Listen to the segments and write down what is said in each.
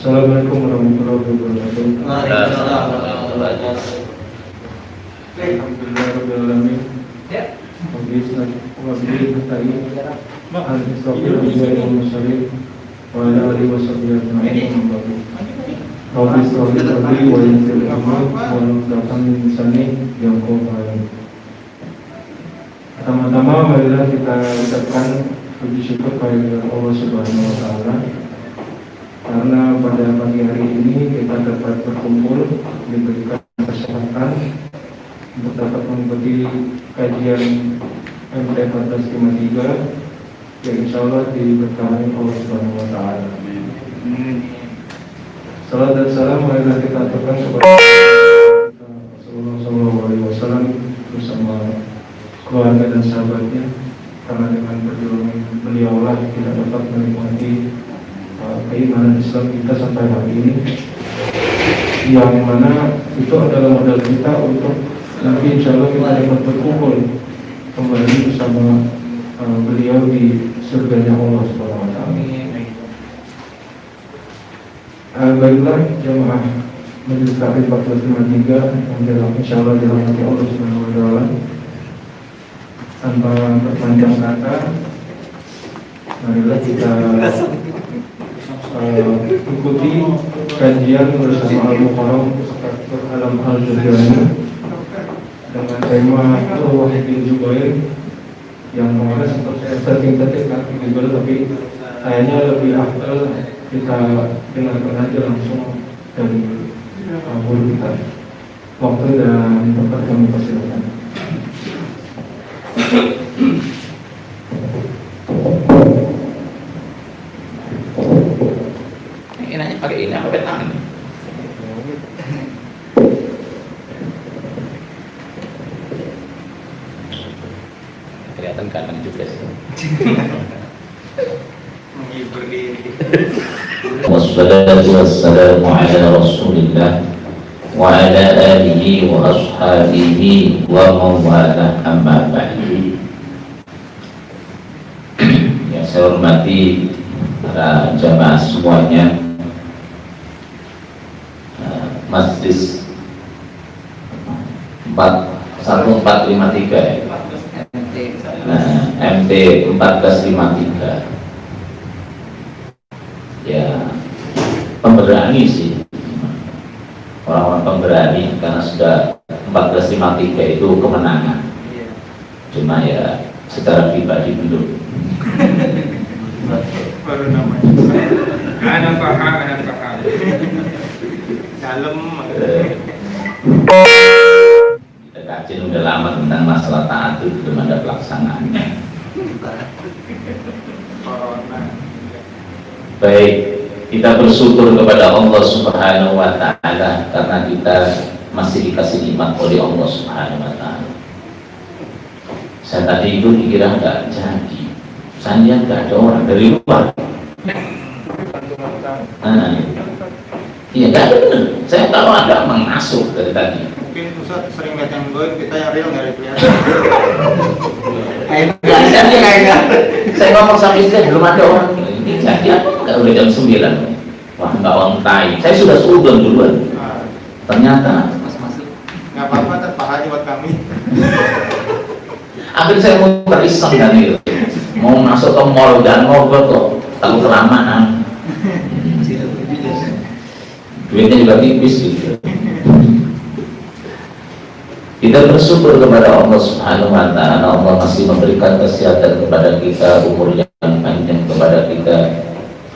Assalamualaikum warahmatullahi wabarakatuh. Waalaikumsalam warahmatullahi wabarakatuh. Alhamdulillahirabbil alamin. Ya. Wabillahi nasta'in. Alhamdulillahirabbil alamin. Wa ala alihi washabbihi ajma'in. Rabbi sholli alaihi wa yassir amri wa hlul min lisani yafqahu qawli. Pertama-tama marilah kita ucapkan puji syukur kepada Allah Subhanahu wa taala karena pada pagi hari ini kita dapat berkumpul diberikan kesempatan untuk dapat mengikuti kajian MT 1453 yang insya Allah diberkahi Allah Subhanahu wa taala. Salam dan salam marilah kita aturkan kepada Rasulullah SAW bersama keluarga dan sahabatnya, karena dengan perjuangan beliaulah kita dapat menikmati keimanan Islam kita sampai hari ini, yang mana itu adalah modal kita untuk nanti insya Allah kita dapat berkumpul kembali bersama beliau di surganya Allah Subhanahu wa taala. Baiklah jemaah Majelis Taklim 1453 yang insya Allah dirahmati Allah Subhanahu wa taala. Tanpa berpanjang kata, marilah kita ikuti kajian bersama Al-Mukarram Alam Al-Jurjani dengan tema Wahidin Jubair, yang kemarin sempat saya setting-setting tapi kayaknya lebih afdal kita dengarkan aja langsung dari guru kita. Waktu dan tempat kami persilakan. Enaknya pakai ini apa pakai tangan? Kelihatan kanan juga sih. Menghibur diri. Wassalatu wassalamu ala Rasulillah wa ala alihi wa ashabihi wa mawalah, amma ba'du. Yang saya hormati para jamaah semuanya, Masjid 1453 ya. MT 1453 ya, pemberani sih, orang-orang pemberani, karena sudah 1453 itu kemenangan. Cuma ya secara pribadi belum. Baru namanya. Ana paham. Dalam. Kita kajian udah lama tentang masalah taat itu, belum ada pelaksanaannya. Baik, kita bersyukur kepada Allah Subhanahu wa taala karena kita masih dikasih nikmat oleh Allah Subhanahu wa taala. Saya tadi itu dikira nggak jadi, saya lihat nggak ada orang dari luar. Iya, nggak ada benar. Saya kalau ada masuk dari tadi. Mungkin Ustaz sering lihat yang goib, kita yang real nggak ada kelihatan. Saya ngomong sama istri, belum ada orang. Ini jadi apa? Nggak udah jam 9. Wah, nggak on time. Saya sudah suudon duluan. Ternyata Nggak apa-apa, terpahala buat kami. akhirnya saya mau beriseng kan itu. Mau masuk ke mall dan ngobrol kok, takut kelamaan. Duitnya juga tipis gitu. Kita bersyukur kepada Allah Subhanahu wa taala. Allah masih memberikan kesehatan kepada kita, umur yang panjang kepada kita.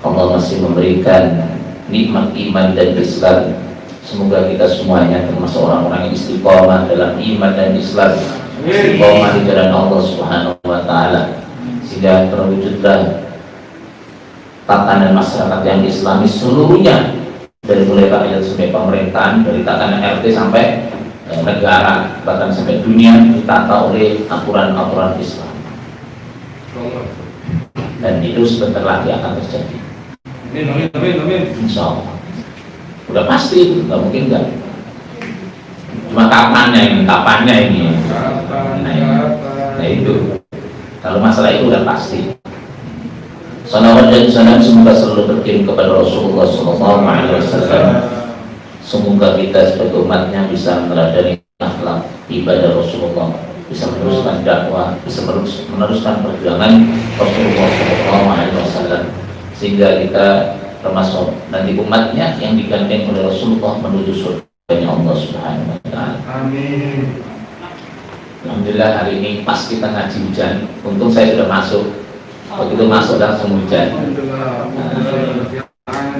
Allah masih memberikan nikmat iman dan Islam. Semoga kita semuanya termasuk orang-orang yang istiqomah dalam iman dan Islam, istiqomah di jalan Allah Subhanahu wa taala, sehingga terwujudlah tatanan masyarakat yang Islami seluruhnya, dari mulai rakyat sampai pemerintahan, dari tatanan RT sampai negara, bahkan sampai dunia ditata oleh aturan-aturan Islam. Dan itu sebentar lagi akan terjadi. Amin. Insya Allah. Udah pasti, nggak mungkin nggak. Cuma kapannya ini. Nah itu. Kalau masalah itu udah pasti. Salawat dan salam semoga selalu berkirim kepada Rasulullah SAW. Semoga kita sebagai umatnya bisa meneladani akhlak ibadah Rasulullah, bisa meneruskan dakwah, bisa meneruskan perjuangan Rasulullah SAW, sehingga kita termasuk nanti umatnya yang digandeng oleh Rasulullah menuju surganya Allah Subhanahu wa Ta'ala. Amin. Alhamdulillah hari ini pas kita ngaji hujan, untung saya sudah masuk. Begitu masuk langsung hujan.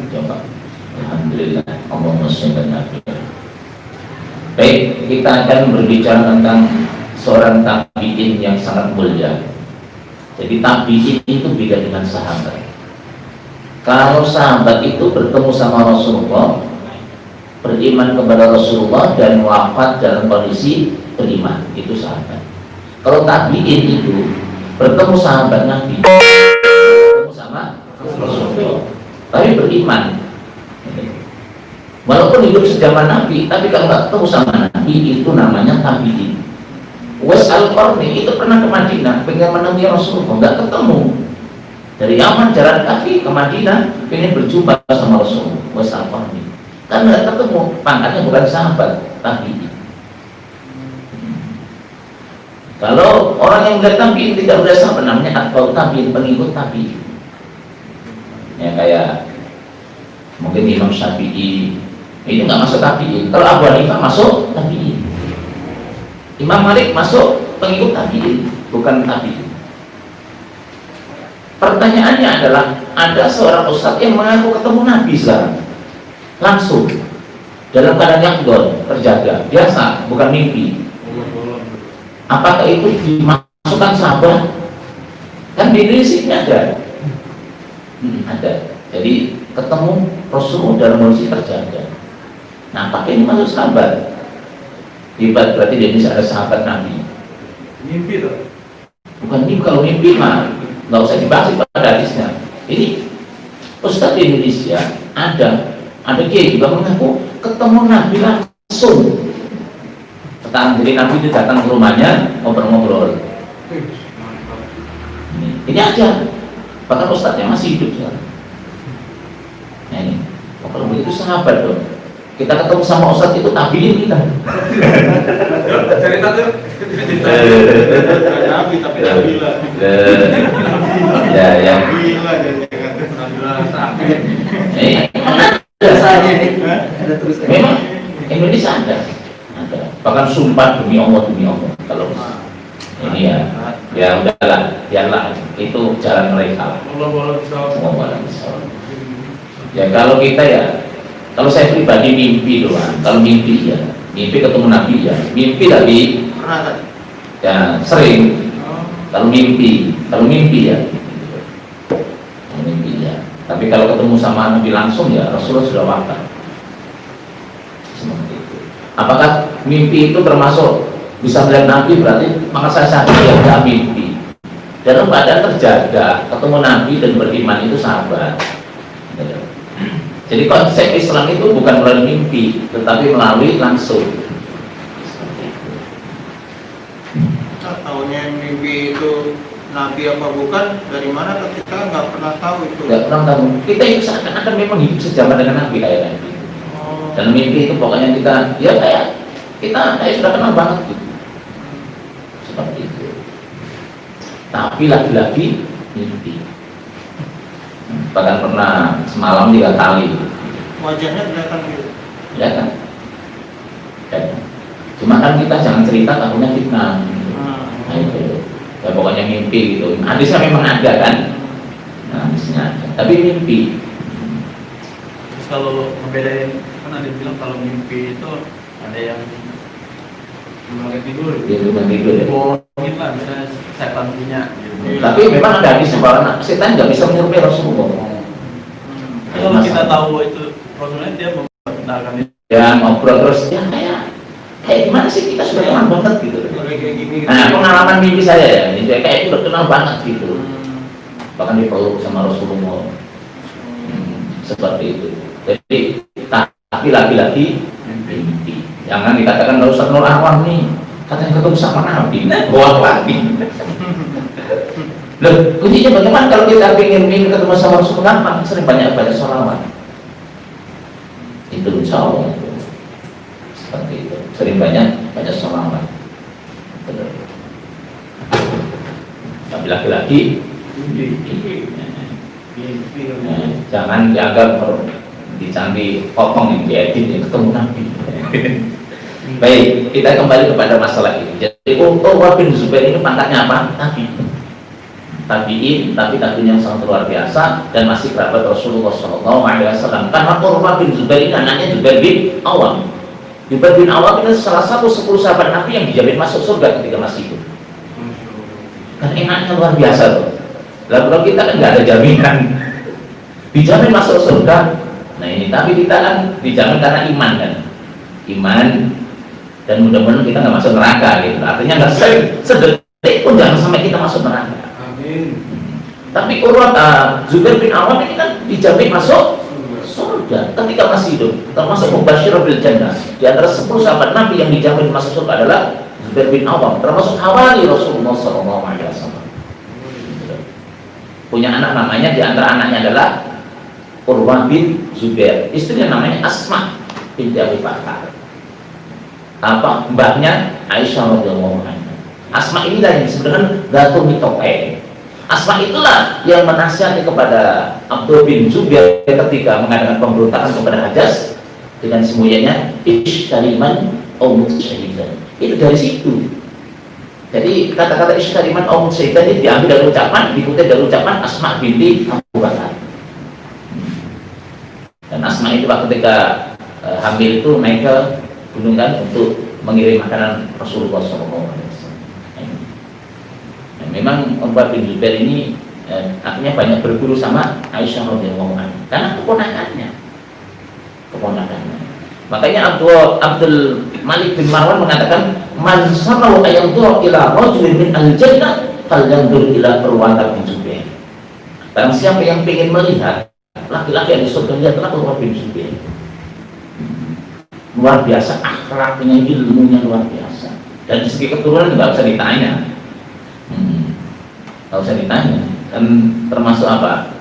Coba. Alhamdulillah. Allahumma sholli ala Nabi. Baik, kita akan berbicara tentang seorang tabi'in yang sangat mulia. Jadi tabi'in itu beda dengan sahabat. Kalau sahabat itu bertemu sama Rasulullah, beriman kepada Rasulullah dan wafat dalam kondisi beriman, itu sahabat. Kalau tabi'in itu bertemu sahabat Nabi, bertemu sama Rasulullah, tapi beriman. Walaupun hidup sejaman Nabi, tapi kalau nggak ketemu sama Nabi, itu namanya tabi'in. Uwais Al-Qarni itu pernah ke Madinah, pengen menemui Rasulullah, nggak ketemu. Dari Yaman jalan kaki ke Madinah, pengen berjumpa sama Rasulullah. Uwais Al-Qarni, kan nggak ketemu, pangkatnya bukan sahabat, tabi'in. Kalau orang yang melihat tabi'in tidak udah sahabat, namanya atba'ut tabi'in, pengikut tabi'in. Ya kayak mungkin Imam Syafi'i itu nggak masuk tabi'in. Kalau Abu Hanifah masuk tabi'in. Imam Malik masuk pengikut tabi'in, bukan tabi'in. Pertanyaannya adalah, ada seorang ustadz yang mengaku ketemu Nabi sekarang langsung dalam keadaan yang terjaga, biasa, bukan mimpi. Apakah itu dimasukkan sahabat? Kan di Indonesia ini ada. Ada. Jadi ketemu Rasulullah dalam kondisi terjaga. Nah, pakai ini masuk sahabat. Hebat, berarti di Indonesia ada sahabat Nabi. Mimpi tuh. Bukan mimpi, kalau mimpi mah nggak usah dibahas pada hadisnya. Ini Ustadz di Indonesia ada kiai juga mengaku ketemu Nabi langsung. Jadi Nabi itu datang ke rumahnya, ngobrol-ngobrol. Ini aja. Bahkan ustadznya masih hidup sekarang. Nah ini, kalau begitu sahabat dong. Kita ketemu sama ustadz itu tabiin kita. Cerita tuh. Nabi tapi Nabila. Ya. Nabila jadi Nabila sakit. Ada terus. Memang Indonesia ada. Bahkan sumpah demi Allah kalau ini ya udahlah, biarlah itu jalan mereka. Ya kalau kita ya, kalau saya pribadi mimpi doang. Kalau mimpi ya, mimpi ketemu Nabi ya, mimpi tapi ya sering. Kalau mimpi ya, Tapi kalau ketemu sama Nabi langsung ya Rasulullah sudah wafat. Apakah mimpi itu termasuk bisa melihat Nabi? Berarti maka saya sadar ya tidak mimpi. Dalam keadaan terjaga, ketemu Nabi dan beriman itu sahabat. Jadi konsep Islam itu bukan melalui mimpi, tetapi melalui langsung. Tahunya mimpi itu Nabi apa bukan, dari mana kita nggak pernah tahu itu. Nggak pernah tahu. Kita itu seakan-akan memang hidup sejaman dengan Nabi kayak Nabi. Dan mimpi itu pokoknya kita, ya kayak sudah kenal banget gitu. Seperti itu. Tapi lagi-lagi mimpi. Bahkan pernah semalam 3 kali. Wajahnya kelihatan gitu. Ya kan? Cuma kan kita jangan cerita takutnya fitnah. Nah itu. Ya pokoknya mimpi gitu. Hadisnya memang ada kan? Nah, hadisnya ada. Tapi mimpi. Terus kalau membedain, kan ada yang bilang kalau mimpi itu ada yang tidur. Dia belum tidur ya. bohongin lah, misalnya setan punya gitu. Tapi memang ada hadisnya bahwa setan nggak bisa menyerupai Rasulullah. Kalau kita tahu itu Rasulullah, dia memperkenalkan itu. Ya ngobrol terus ya kayak gimana sih, kita sudah kenal banget gitu. Kayak gini. Nah pengalaman mimpi saya ya, ini kayak udah kenal banget gitu. Bahkan dipeluk sama Rasulullah. Seperti itu. Jadi tapi lagi-lagi mimpi. Jangan dikatakan nggak usah Nur Awam nih, katanya ketemu sama Nabi, bohong lagi. Loh, kuncinya bagaimana kalau kita ingin ketemu sama Rasulullah? Gampang, sering banyak baca sholawat. Itu insya Allah itu. Seperti itu. Sering banyak baca sholawat. Tapi laki-laki jangan dianggap dicandi potong yang diedit yang ketemu Nabi. Baik, kita kembali kepada masalah ini. Jadi Urwah bin Zubair ini pangkatnya apa? Tabi'in, tapi tabi'in yang sangat luar biasa dan masih kerabat Rasulullah SAW. Karena Urwah bin Zubair ini anaknya Zubair bin Awam. Zubair bin Awam itu salah satu 10 sahabat Nabi yang dijamin masuk surga ketika masih hidup. Kan enaknya luar biasa tuh. Lalu kalau kita kan nggak ada jaminan dijamin masuk surga. Nah ini, tapi kita kan dijamin karena iman kan, iman, dan mudah-mudahan kita nggak masuk neraka gitu. Artinya nggak sedetik pun jangan sampai kita masuk neraka. Amin. Tapi Zubair bin Awam ini kan dijamin masuk surga ketika masih hidup, termasuk Mubasysyir bil Jannah. Di antara 10 sahabat Nabi yang dijamin masuk surga adalah Zubair bin Awam, termasuk hawari Rasulullah SAW. Punya anak namanya, di antara anaknya adalah Urwah bin Zubair, istrinya namanya Asma binti Abi Bakar. Apa mbaknya Aisyah radhiyallahu anha. Asma inilah yang sebenarnya Datul Mitoke. Asma itulah yang menasihati kepada Abdul bin Zubair ketika mengadakan pemberontakan kepada Hajjaj dengan semuanya isyariman aw mutsyahidan. Itu dari situ. Jadi kata-kata isyariman aw mutsyahidan ini diambil dari ucapan, dikutip dari ucapan Asma binti Abu Bakar. Dan Asma itu ketika hamil itu naik ke gunung kan untuk mengirim makanan Rasulullah SAW. Nah, memang Urwah bin Zubair ini akhirnya banyak berguru sama Aisyah radhiyallahu anha karena keponakannya. Makanya Abdul Malik bin Marwan mengatakan, man sarrahu ayanzura ila rajulin min al-jannah falyanzur ila Urwah bin Zubair. Barang siapa yang ingin melihat laki-laki yang di surga, lihatlah Urwah bin Zubair. Luar biasa akhlaknya, ilmunya luar biasa. Dan di segi keturunan nggak usah ditanya, nggak usah ditanya. Dan termasuk apa?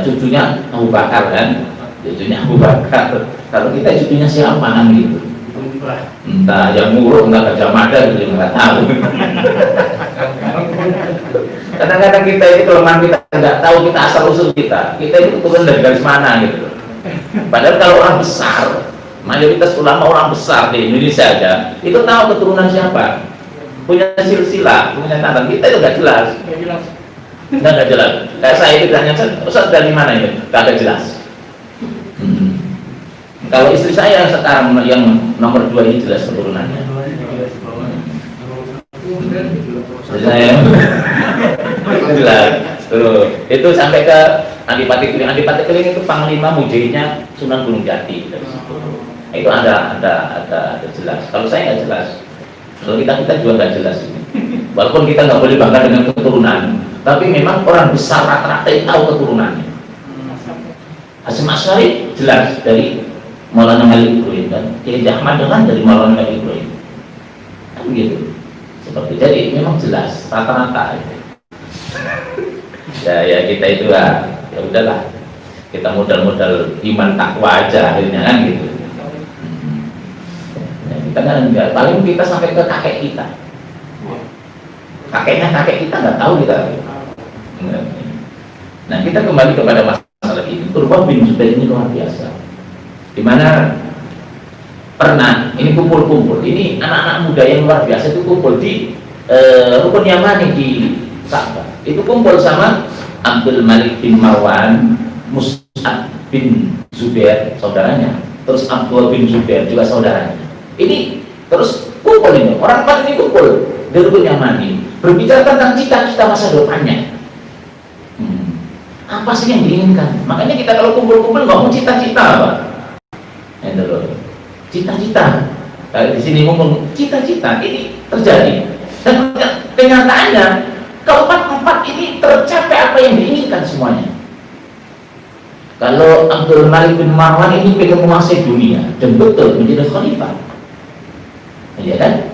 Cucunya Abu Bakar kan, cucunya Abu Bakar. Kalau kita cucunya siapa kan gitu? Entah yang muruk, entah Gajah Mada gitu, nggak tahu. Kadang-kadang kita itu kelemahan kita nggak tahu kita asal usul kita itu keturunan dari garis mana gitu. Padahal kalau orang besar, mayoritas ulama orang besar di Indonesia aja itu tahu keturunan siapa, punya silsilah, punya tanda. Kita itu nggak jelas. Nggak jelas. Kayak saya itu ditanya, Ustaz dari mana itu? Nggak ada jelas. Kalau istri saya sekarang yang nomor 2 ini jelas keturunannya. Saya jelas. Tuh, itu sampai ke Adipati Keling. Adipati Keling itu panglima mujahidnya Sunan Gunung Jati. Itu ada jelas. Kalau saya nggak jelas. Kalau kita juga nggak jelas ini. Walaupun kita nggak boleh bangga dengan keturunan, tapi memang orang besar rata-rata yang tahu keturunannya. Hasyim Asy'ari jelas dari Maulana Malik Ibrahim dan Kiai Ahmad kan dari Maulana Malik Ibrahim. Kan gitu. Seperti jadi memang jelas rata-rata itu. Ya kita itu ya udahlah, kita modal iman takwa aja akhirnya kan gitu. Ya, kita kan enggak, paling kita sampai ke kakek kita, kakek kita nggak tahu kita. Nah kita kembali kepada masalah ini. Urwah bin Zubair ini luar biasa, dimana pernah ini kumpul-kumpul, ini anak-anak muda yang luar biasa itu kumpul di Rukun Yamani di Ka'bah. Itu kumpul sama Abdul Malik bin Marwan, Mus'ab bin Zubair saudaranya, terus Abdul bin Zubair juga saudaranya. Ini terus kumpul ini, orang empat ini kumpul di Rukun Yamani, berbicara tentang cita-cita masa depannya. Apa sih yang diinginkan? Makanya kita kalau kumpul-kumpul ngomong cita-cita apa? Cita-cita. Kalau di sini ngomong cita-cita ini terjadi. Dan kenyataannya keempat ini tercapai apa yang diinginkan semuanya. Kalau Abdul Malik bin Marwan ini pengen menguasai dunia dan betul menjadi khalifah, iya kan?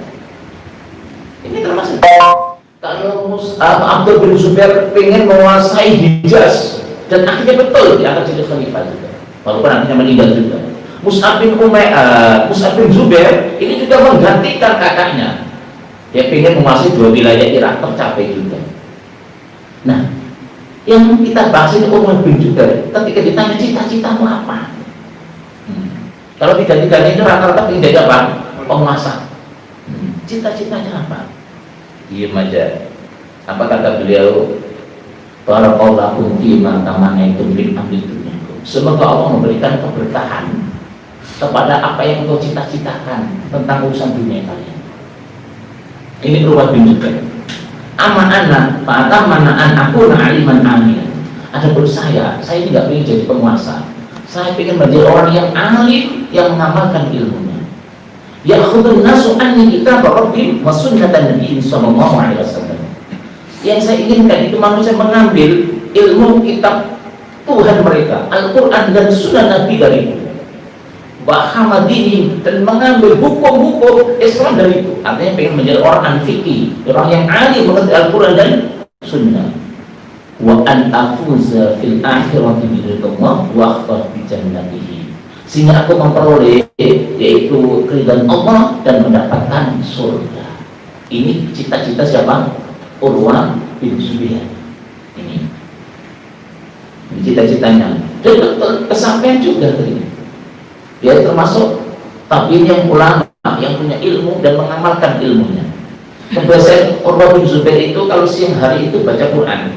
Ini termasuk kalau Abdul bin Zubair pengen menguasai Hijaz, dan akhirnya betul dia akan jadi khalifah juga, walaupun akhirnya meninggal juga. Mus'ab bin Zubair ini juga menggantikan kakaknya. Dia pengen menguasai 2 wilayah Irak, tercapai juga. Nah, yang kita bahas ini Umar bin Zubair, ketika ditanya cita-citamu apa? Kalau tiga-tiganya itu rata-rata pengen jadi apa? Penguasa. Cita-citanya apa? Diam aja. Apa kata beliau? Barakallahu fima tamanaitum min amri dunyakum. Semoga Allah memberikan keberkahan kepada apa yang kau cita-citakan tentang urusan dunia kalian. Ini Umar bin Zubair. Amanah, fa'atamanaan aku na'aliman amin. Adapun saya tidak ingin jadi penguasa. Saya ingin menjadi orang yang alim, yang mengamalkan ilmunya. Ya'khudun nasu anni kitab Rabbi wa sunnatan Nabi sallallahu alaihi wasallam. Yang saya inginkan itu manusia mengambil ilmu kitab Tuhan mereka, Al-Quran dan sunnah Nabi dariku. Bahamadini, dan mengambil hukum-hukum Islam dari itu. Artinya pengen menjadi orang fikih, orang yang alim mengerti Al-Quran dan sunnah. Wa an afuza fil akhirati biridallah wa akhbar bi jannatihi, sehingga aku memperoleh yaitu keridhaan Allah dan mendapatkan surga. Ini cita-cita siapa? Urwa bin Zubair. Ini cita-citanya, dan kesampaian juga tadi. Dia termasuk tabiin yang ulama, yang punya ilmu dan mengamalkan ilmunya. Kebiasaan Urwa bin Zubair itu kalau siang hari itu baca Quran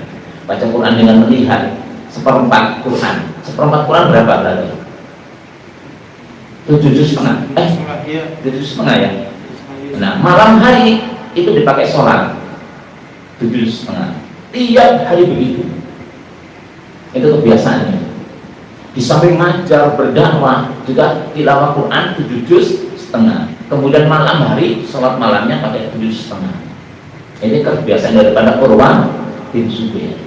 dengan melihat seperempat Quran. Seperempat Quran berapa berarti? 7,5 juz. 7,5 juz ya. Nah, malam hari itu dipakai sholat 7,5 juz. Tiap hari begitu. Itu kebiasaannya. Di samping ngajar, berdakwah, juga tilawah Quran 7,5 juz. Kemudian malam hari sholat malamnya pakai 7,5 juz. Ini kebiasaan daripada Urwa bin Zubair.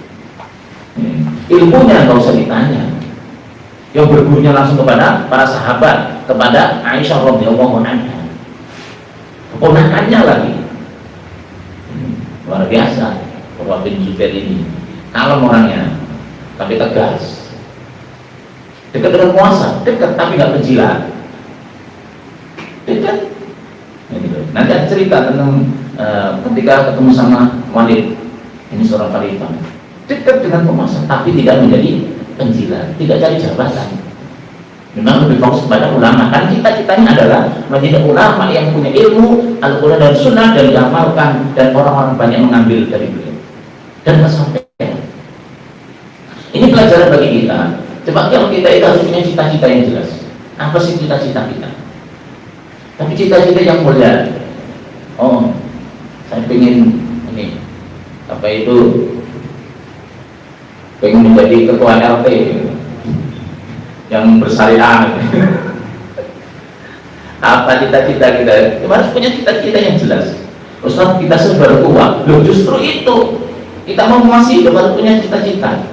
Ilmunya nggak usah ditanya, yang bergurunya langsung kepada para sahabat, kepada Aisyah radhiyallahu anha, keponakannya lagi. Luar biasa Urwa bin Zubair ini, kalem orangnya tapi tegas, dekat dengan penguasa, dekat tapi nggak penjilat, dekat. Nanti ada cerita tentang ketika ketemu sama Walid, ini seorang khalifah, dekat dengan penguasa tapi tidak menjadi penjilat, tidak cari jabatan. Memang lebih fokus kepada ulama, kan cita-citanya adalah menjadi ulama yang punya ilmu Al-Quran dan Sunnah dan diamalkan, dan orang-orang banyak mengambil dari beliau dan kesampaian. Ini pelajaran bagi kita. Coba kalau kita itu harus punya cita-cita yang jelas. Apa sih cita-cita kita? Tapi cita-cita yang mulia. Oh, saya ingin ini apa itu, pengen menjadi ketua RT yang bersyariah. Apa cita-cita kita? Kita harus punya cita-cita yang jelas. Ustaz, kita baru tua. Loh, justru itu kita mau masih harus punya cita-cita.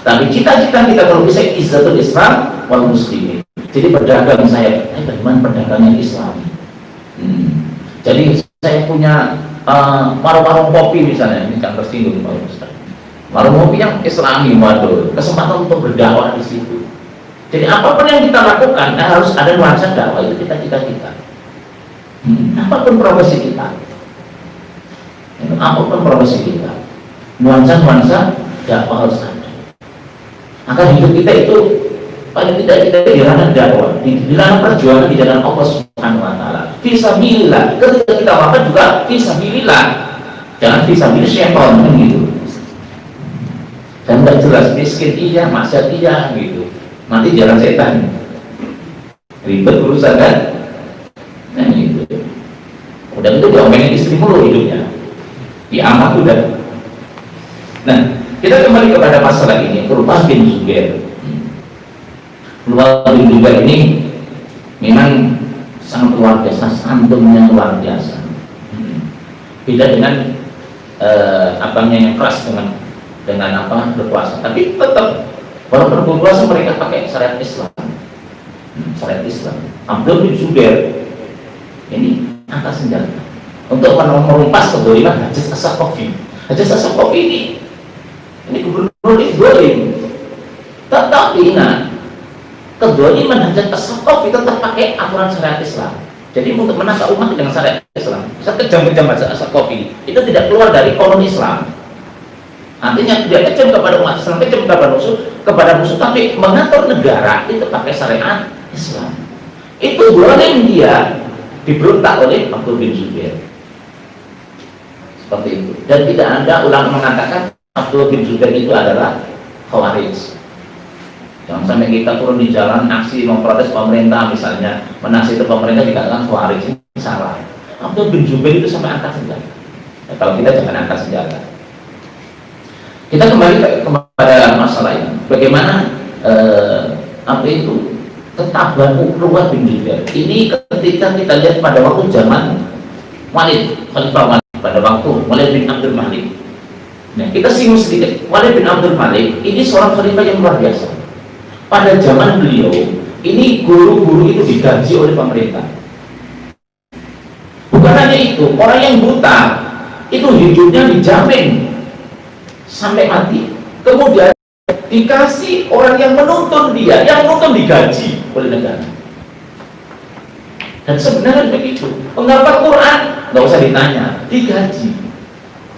Tapi cita-cita kita kalau bisa izzatul Islam wal muslimin. Jadi pedagang saya, bagaimana perdagangan Islam? Jadi saya punya warung-warung kopi misalnya, ini kan tersinggung Pak Ustaz. Warung kopi yang Islami, waduh, kesempatan untuk berdakwah di situ. Jadi apapun yang kita lakukan, harus ada nuansa dakwah, itu cita-cita kita. Apapun profesi kita, nuansa dakwah harus ada. Maka hidup kita itu paling tidak kita di ranah dakwah, di ranah perjuangan di jalan Allah Subhanahu Wa Taala. Fisabilillah. Ketika kita wafat juga fisabilillah, jangan fisabilillah syaitan kan gitu. Dan tidak jelas, miskin iya, maksiat iya gitu, nanti jalan setan, ribet urusan kan. Nah gitu. Udah itu diomelin istri mulu hidupnya, amat udah. Nah, kita kembali kepada masalah ini. Urwa bin Zubair. Urwa bin Zubair ini memang sangat luar biasa, santumnya luar biasa. Beda dengan abangnya yang keras dengan apa berkuasa, tapi tetap walaupun berkuasa mereka pakai syariat Islam. Syariat Islam. Abdul bin Zubair ini angkat senjata. untuk merumpas kedoliman Hajar As-Saqafi. Hajar As-Saqafi ini gubernur ini dolim, tetapi kedoliman Hajar As-Saqafi tetap pakai aturan syariat Islam. Jadi untuk menangkap umat dengan syariat Islam, kejam-kejam Hajar As-Saqafi itu tidak keluar dari kolon Islam. Artinya dia kejam kepada umat Islam, kejam kepada musuh, tapi mengatur negara itu pakai syariat Islam. Itu dolim, dia diberontak oleh Abdul bin Zubair. Seperti itu. Dan tidak ada ulama mengatakan Abdul bin Zubair itu adalah Khawarij. Jangan sampai kita turun di jalan aksi memprotes pemerintah, misalnya menasihati pemerintah dikatakan Khawarij, ini salah. Abdul bin Zubair itu sampai angkat senjata. Nah, kalau kita jangan angkat senjata. Kita kembali kepada masalah ini. Bagaimana apa itu ketabahan Urwah bin Zubair. Ini ketika kita lihat pada waktu zaman Walid, Khalifah Walid, pada waktu Walid bin Abdul Malik. Nah, kita singgung sedikit. Walid bin Abdul Malik ini seorang khalifah yang luar biasa. Pada zaman beliau, ini guru-guru itu digaji oleh pemerintah. Bukan hanya itu, orang yang buta itu hidupnya dijamin sampai mati. Kemudian dikasih orang yang menuntun dia, yang menuntun digaji oleh negara. Dan sebenarnya begitu. Penghafal Quran nggak usah ditanya, digaji,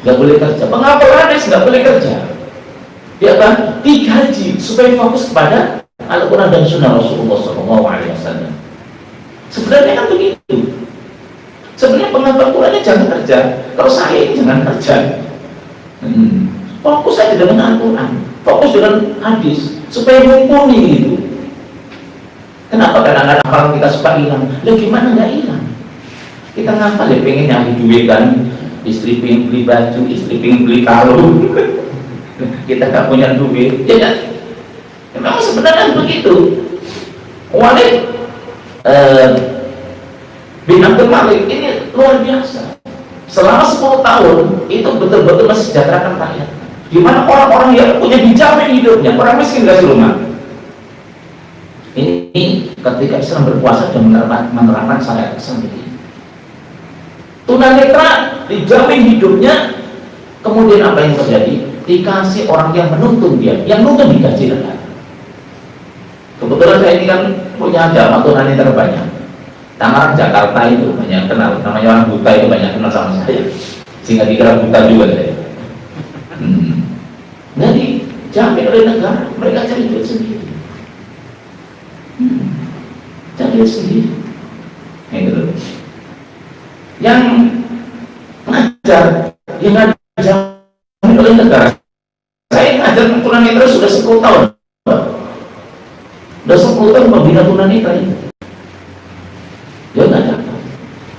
nggak boleh kerja. Penghafal hadis nggak boleh kerja, ya kan? Digaji supaya fokus kepada Al-Quran dan Sunnah Rasulullah SAW. Sebenarnya kan begitu. Sebenarnya penghafal Qurannya jangan kerja. Kalau saya ini jangan kerja. Fokus saja dengan Al-Quran, fokus dengan hadis supaya mumpuni gitu. Kenapa kadang-kadang orang kita suka hilang? Lah gimana nggak hilang? Kita ngapal ya pengen nyari duit kan, istri pengen beli baju, istri pengen beli kalung. Kita nggak punya duit, ya kan? Memang sebenarnya begitu. Walid bin Abdul Malik ini luar biasa. Selama 10 tahun itu betul-betul mensejahterakan rakyat. Di mana orang-orang yang punya dijamin hidupnya, orang miskin dikasih rumah. Ini ketika Islam berpuasa dan menerapkan syariat Islam ini. Tunanetra dijamin hidupnya, kemudian apa yang terjadi? Dikasih orang yang menuntun dia, yang menuntun digaji negara. Kebetulan saya ini kan punya jamaah tunanetra banyak. Tangerang Jakarta itu banyak kenal, namanya orang buta itu banyak kenal sama saya, sehingga dikira buta juga saya. Jadi jamin oleh negara, mereka cari duit sendiri. Cari duit sendiri. Gitu. Yang ngajar, yang jamin oleh negara. Saya ngajar tunanetra sudah 10 tahun. Sudah 10 tahun membina tunanetra itu. Ya nggak ada.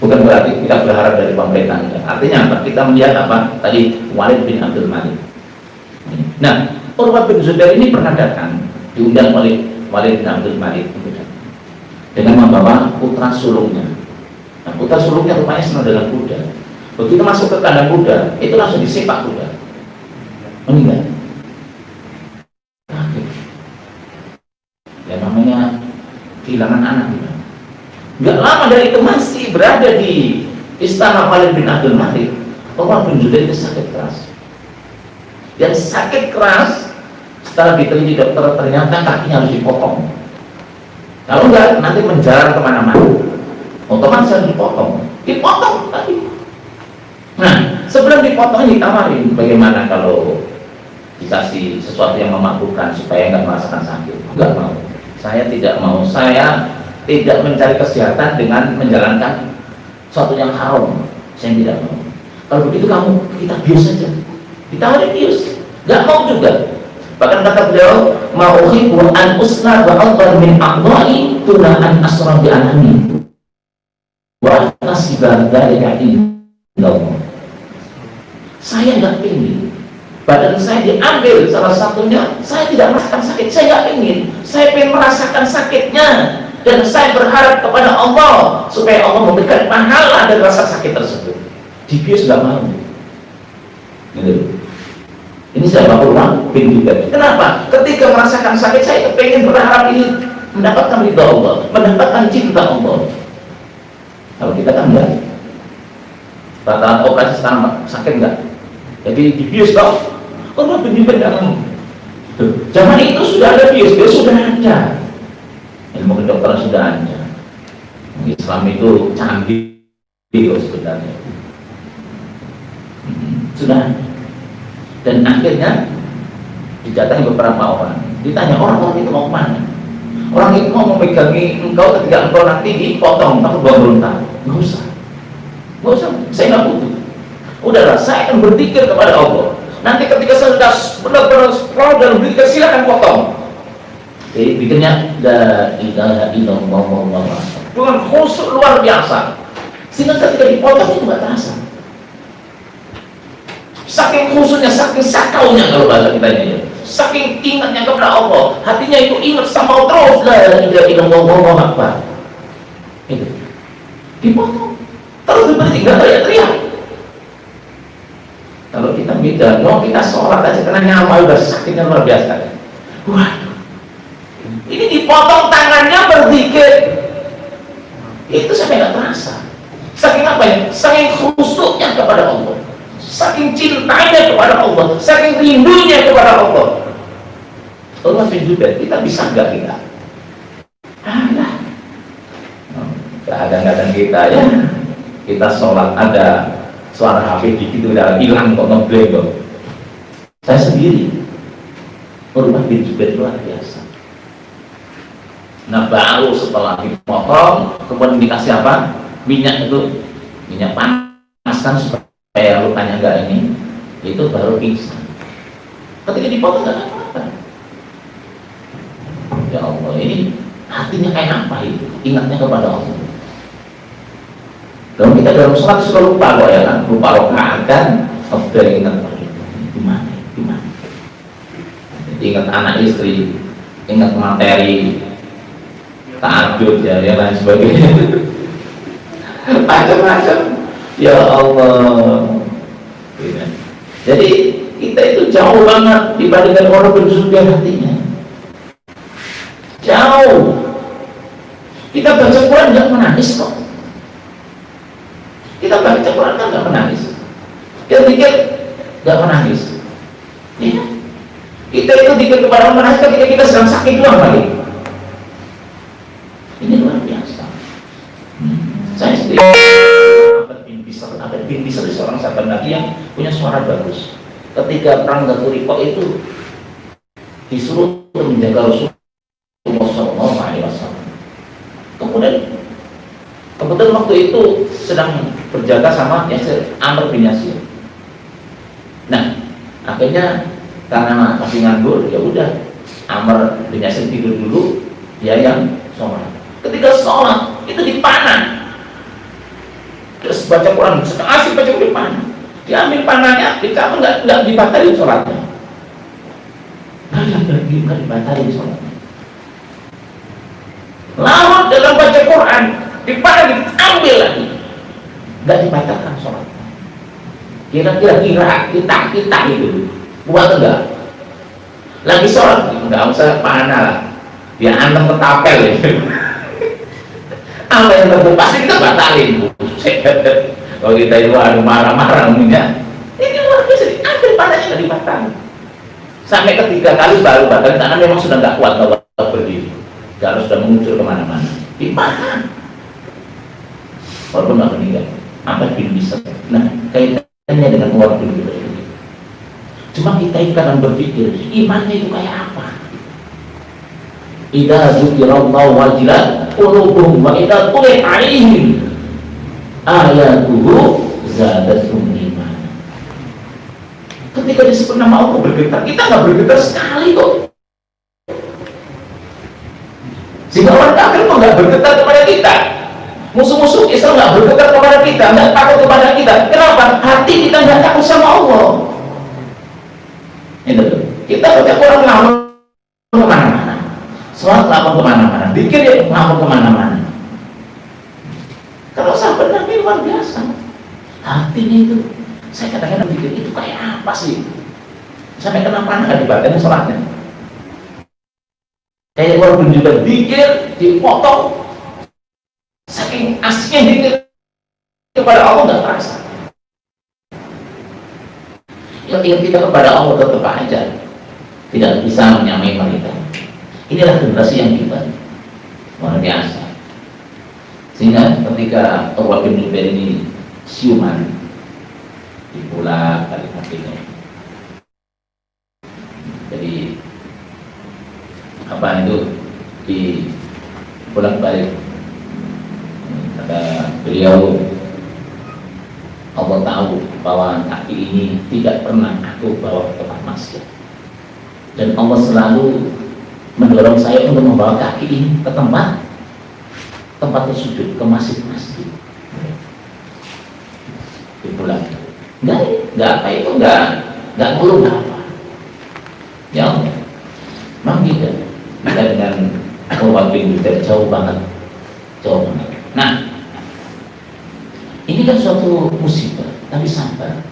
Bukan berarti kita berharap dari pemerintah. Artinya apa? Kita melihat apa? Tadi Walid bin Abdul Malik. Nah, Urwah bin Zubair ini pernah datang, diundang oleh Walid bin Abdul Malik dengan membawa putra sulungnya. Nah, putra sulungnya rupanya senang dengan kuda. Begitu masuk ke kandang kuda, itu langsung disepak kuda, meninggal. Ya namanya kehilangan anak. Gak lama dari itu masih berada di istana Walid bin Abdul Malik. Urwah bin Zubair itu sakit keras. Dan sakit keras, setelah diteliti dokter ternyata kakinya harus dipotong. Kalau enggak nanti menjalar kemana-mana. Otomatis harus dipotong tadi. Nah, sebelum dipotong ditawarin, bagaimana kalau dikasih sesuatu yang memabukkan supaya enggak merasakan sakit? Enggak mau. Saya tidak mau. Saya tidak mencari kesehatan dengan menjalankan sesuatu yang haram. Saya tidak mau. Kalau begitu kita bius saja. Ditawarin bius, nggak mau juga. Bahkan kata beliau, ma'uhibu an usna wa akbar min aqdai tuna an asra bi anami wa nasiba dzalika indallah. Saya nggak ingin badan saya diambil salah satunya, saya tidak merasakan sakit. Saya nggak ingin. Saya ingin merasakan sakitnya. Dan saya berharap kepada Allah supaya Allah memberikan pahala dari rasa sakit tersebut. Dibius nggak mau. Gitu. Ini saya Urwah bin Zubair. Kenapa? Ketika merasakan sakit, saya ingin berharap ini mendapatkan ridha Allah, mendapatkan cinta Allah. Kalau kita kan enggak. batalan operasi sekarang sakit nggak? Jadi dibius dong. Orang benar nggak mau. Zaman itu sudah ada bius sudah ada. Ilmu kedokteran sudah ada. Islam itu canggih sebenarnya. Sudah ada. Dan akhirnya didatangi beberapa orang. Ditanya orang itu mau kemana? Orang itu mau memegangi engkau ketika engkau nanti dipotong atau berontak. Nggak usah. Nggak usah. Saya nggak butuh. Udahlah, saya akan berzikir kepada Allah. Nanti ketika saya sudah benar-benar scroll dan berzikir, silakan potong. Jadi bikinnya la ilaha illallah. Dengan khusyuk luar biasa. Sehingga ketika dipotong itu nggak terasa. Saking khusyuknya, saking sakaunya kalau bahasa kita ini. Saking ingatnya kepada Allah, hatinya itu ingat sama terus la ilaha illallah apa. Itu dipotong. Terus berarti nggak teriak-teriak. Kalau kita beda, kita sholat aja karena nyawa udah sakitnya luar biasa. Waduh, ini dipotong tangannya berzikir, itu sampai nggak terasa. Saking apa ya? Saking khusyuknya kepada Allah, saking cintanya kepada Allah, saking rindunya kepada Allah. Allah juga kita bisa nggak kita? Ada. Kadang-kadang kita ya, kita sholat ada suara HP dikit udah hilang kok ngebleng kok. Saya sendiri merubah juga luar biasa. Nah baru setelah dipotong kemudian dikasih apa? Minyak itu, minyak panas kan supaya lukanya enggak ini, itu baru pingsan. Ketika dipotong enggak apa-apa. Ya Allah, ini hatinya kayak apa itu? Ingatnya kepada Allah. Kalau kita dalam sholat suka lupa kok ya kan, lupa rokaat kan, udah ingat gimana, ingat anak istri, ingat materi, tahajud ya lain sebagainya, macam-macam. Ya Allah. Jadi kita itu jauh banget dibandingkan orang bersucian hatinya. Jauh. Kita baca Quran nggak menangis kok. Kita baca Quran kan nggak menangis. Kita pikir nggak menangis. Ya. Kita itu dikir kepada menangis ketika kita sedang sakit doang kali. Ini luar biasa. Saya sendiri Abad bin Bisr seorang sahabat Nabi yang punya suara bagus. Ketika perang Ghatur itu disuruh untuk menjaga Rasulullah SAW. Kemudian waktu itu sedang berjaga sama Yasir, Amr bin Yasir. Nah, akhirnya karena masih nganggur, ya udah Amr bin Yasir tidur dulu, dia yang sholat. Ketika sholat itu dipanah, terus baca Quran, asik baca Quran panah. Diambil panahnya, dikamu nggak dibatalin sholatnya. Nggak dibatalin sholatnya. Lama dalam baca Quran, dipanah diambil lagi. Nggak dibatalkan sholat. Kira-kira kita itu buat enggak? Lagi sholat nggak usah panah lah, dia antem ke tapel ya. Apa yang terbuka pasti kita batalin. Kalau kita itu ada marah-marah umumnya, ini luar biasa diambil panahnya nggak dibatalin. Sampai ketiga kali baru batalin karena memang sudah nggak kuat berdiri, kalau sudah mengucur kemana-mana dipanah. Walaupun nggak meninggal. Apa bin bisa? Nah, kaitannya dengan orang dulu ini. Cuma kita itu kadang berpikir, imannya itu kayak apa? Idza dzukirallahu wajilat qulubuhum wa idza tuliyat 'alaihim ayatuhu zadatuhum iman. Ketika disebut nama Allah bergetar, kita nggak bergetar sekali kok. Sehingga orang kafir kok nggak bergetar kepada kita. Musuh-musuh Islam nggak bergetar kepada kita, nggak takut kepada kita. Kenapa? Hati kita nggak takut sama Allah. Itu kita baca Quran ngawur kemana-mana, sholat ngawur kemana-mana, pikir ya ngawur kemana-mana. Kalau sahabat Nabi luar biasa, hatinya itu, saya kadang-kadang pikir itu kayak apa sih? Sampai kenapa nggak dibatalin sholatnya? Kayak walaupun juga pikir dipotong. Saking asiknya dikir kepada Allah nggak terasa. Ketika kita kepada Allah tetap aja tidak bisa menyamai mereka. Inilah generasi yang kita luar biasa. Sehingga ketika Urwah bin Zubair ini siuman di pula kalimat ini, jadi apa itu di pulang balik, kata beliau, Allah tahu bahwa kaki ini tidak pernah aku bawa ke tempat maksiat, dan Allah selalu mendorong saya untuk membawa kaki ini ke tempat sujud, ke masjid-masjid. Dipulang, nggak apa itu, nggak ngeluh apa. Ya Allah, memang tidak dengan Urwah bin Zubair jauh banget. Nah, ini kan suatu musibah, tapi sabar.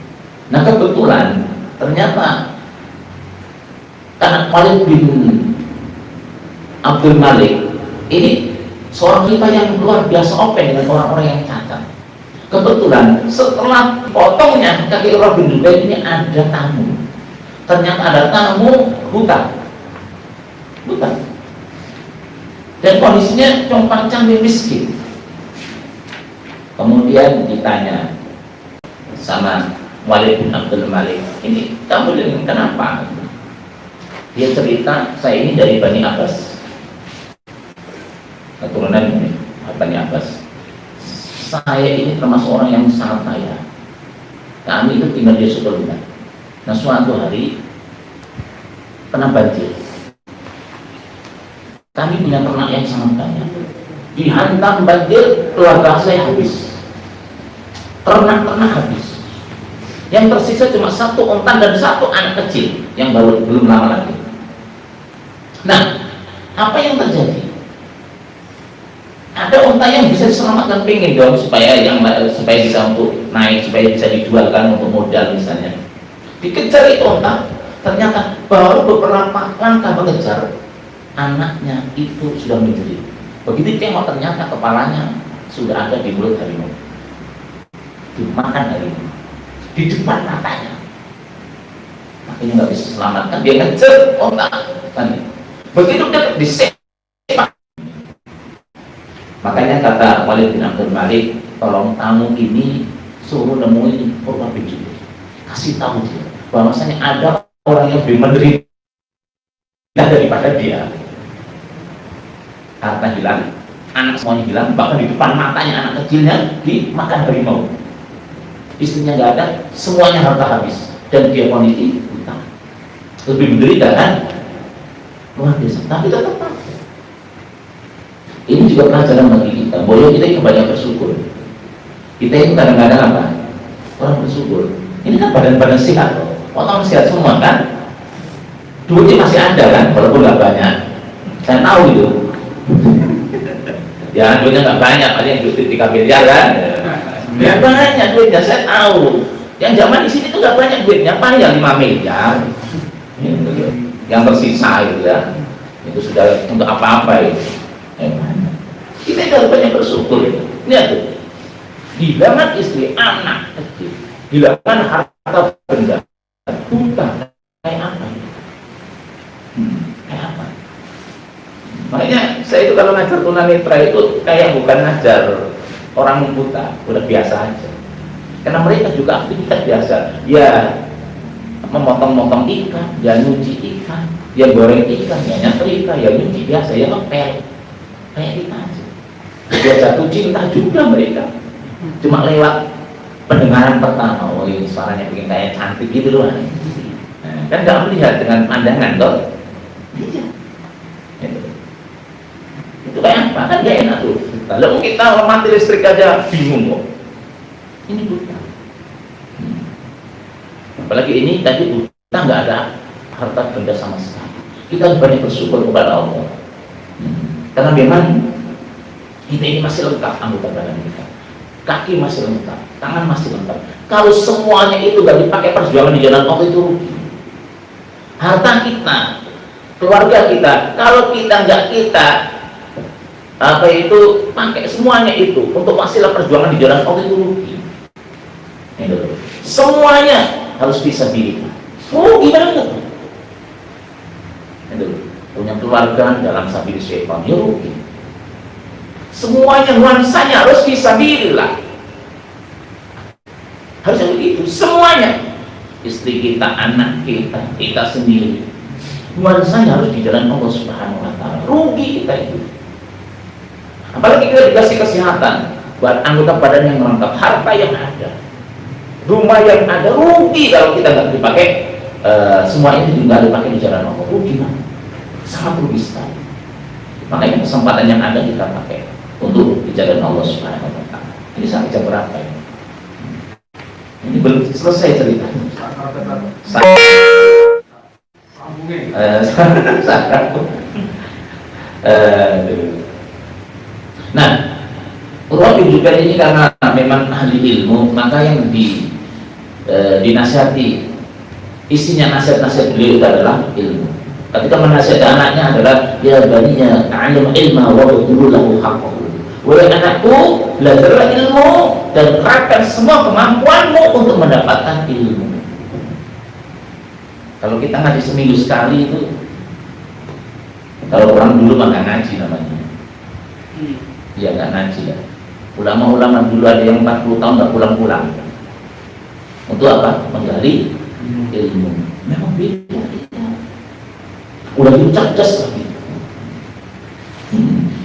Nah kebetulan ternyata karena Khalid bin Abdul Malik ini seorang khalifah yang luar biasa open dengan orang-orang yang cacat. Kebetulan setelah potongnya kaki Urwah bin Zubair ini ada tamu. Ternyata ada tamu buta. Dan kondisinya compang-camping miskin. Kemudian ditanya sama Khalid bin Abdul Malik, ini kamu dengan kenapa? Dia cerita, saya ini dari Bani Abbas, keturunan Bani Abbas. Saya ini termasuk orang yang sangat kaya. Kami itu tinggal di Sukolina. Nah suatu hari kena banjir. Kami punya ternak yang sangat banyak. Dihantam banjir, keluarga saya habis. Ternak-ternak habis. Yang tersisa cuma satu unta dan satu anak kecil yang baru belum lama lagi. Nah, apa yang terjadi? Ada unta yang bisa diselamatkan, pengen dong supaya bisa untuk naik, supaya bisa dijualkan untuk modal misalnya. Dikejar itu unta, ternyata baru beberapa langkah mengejar, anaknya itu sudah menjerit. Begitu tengok ternyata kepalanya sudah ada di mulut harimau, dimakan harimau di depan matanya. Makanya nggak bisa selamatkan, dia ngejar unta. Begitu dia disepak. Makanya kata Khalid bin Abdul Malik, tolong tamu ini suruh nemuin Urwah bin Zubair, kasih tahu dia bahwasanya ada orang yang lebih menderita daripada dia. Harta hilang, anak semuanya hilang, bahkan di depan matanya anak kecilnya dimakan harimau. Istrinya nggak ada, semuanya harta habis, dan dia kondisi hutang. Lebih menderita kan? Luar biasa, tapi tetap pakai. Ini juga pelajaran bagi kita. Boleh kita ini banyak bersyukur. Kita itu kadang-kadang apa? Orang bersyukur. Ini kan badan-badan sehat loh. Orang sehat semua kan? Duitnya masih ada kan? Walaupun nggak banyak. Saya tahu itu. Ya duitnya nggak banyak, paling duit 3 miliar kan? Ya banyak duitnya, saya tahu. Yang zaman di sini tuh nggak banyak duitnya, paling yang 5 miliar. Yang tersisa itu ya. Itu sudah untuk apa-apa itu. Kita harus banyak bersyukur. Lihat tuh, hilangan istri, anak kecil, hilangan harta benda, hutang, kayak apa? Kayak apa? Makanya saya itu kalau ngajar tunanetra itu kayak bukan ngajar orang buta, udah biasa aja. Karena mereka juga aktivitas biasa. Ya memotong-motong ikan, ya nyuci ikan, ya goreng ikan, ya nyetir ikan, ya nyuci biasa, ya ngepel. Kayak kita aja. Dia jatuh cinta juga mereka. Cuma lewat pendengaran pertama, oh ini suaranya bikin kayak cantik gitu loh. Nah, kan nggak melihat dengan pandangan toh. Iya. Itu kayak apa? Kan gak enak tuh. Kalau kita mati listrik aja bingung kok. Ini buta. Apalagi ini tadi buta, nggak ada harta benda sama sekali. Kita harus banyak bersyukur kepada Allah. Karena memang kita ini masih lengkap anggota badan kita, kaki masih lengkap, tangan masih lengkap. Kalau semuanya itu gak dipakai perjuangan di jalan Allah itu rugi. Harta kita, keluarga kita, kalau kita nggak pakai semuanya itu untuk wasilah perjuangan di jalan Allah itu rugi. Semuanya harus fisabilillah. Rugi banget. Itu punya keluarga dalam sabil syaitan, ya rugi. Semuanya nuansanya harus fisabilillah. Harusnya begitu, semuanya. Istri kita, anak kita, kita sendiri. Nuansanya harus di jalan Allah Subhanahu wa taala. Rugi kita itu. Apalagi kita dikasih kesehatan, buat anggota badan yang lengkap, harta yang ada, rumah yang ada, rugi kalau kita nggak dipakai. Semua itu juga dipakai di jalan Allah, rugi banget, sangat rugi sekali. Makanya kesempatan yang ada kita pakai untuk di jalan Allah Subhanahu wa taala. Ini sampai jam berapa ya? Ini belum selesai ceritanya. Nah, Urwah bin Zubair ini karena memang ahli ilmu, maka yang dinasihati, isinya nasihat-nasihat beliau itu adalah ilmu. Ketika menasihati anaknya adalah, ya baniya ta'allam ilma wa butulu lahu haqqahu. Wahai anakku, belajarlah ilmu dan kerahkan semua kemampuanmu untuk mendapatkan ilmu. Kalau kita ngaji seminggu sekali itu, kalau orang dulu maka ngaji namanya. Ya nggak ngaji ya. Ulama-ulama dulu ada yang 40 tahun nggak pulang-pulang. Untuk apa? Menggali ilmu. Memang beda kita. Udah gitu cerdas lagi.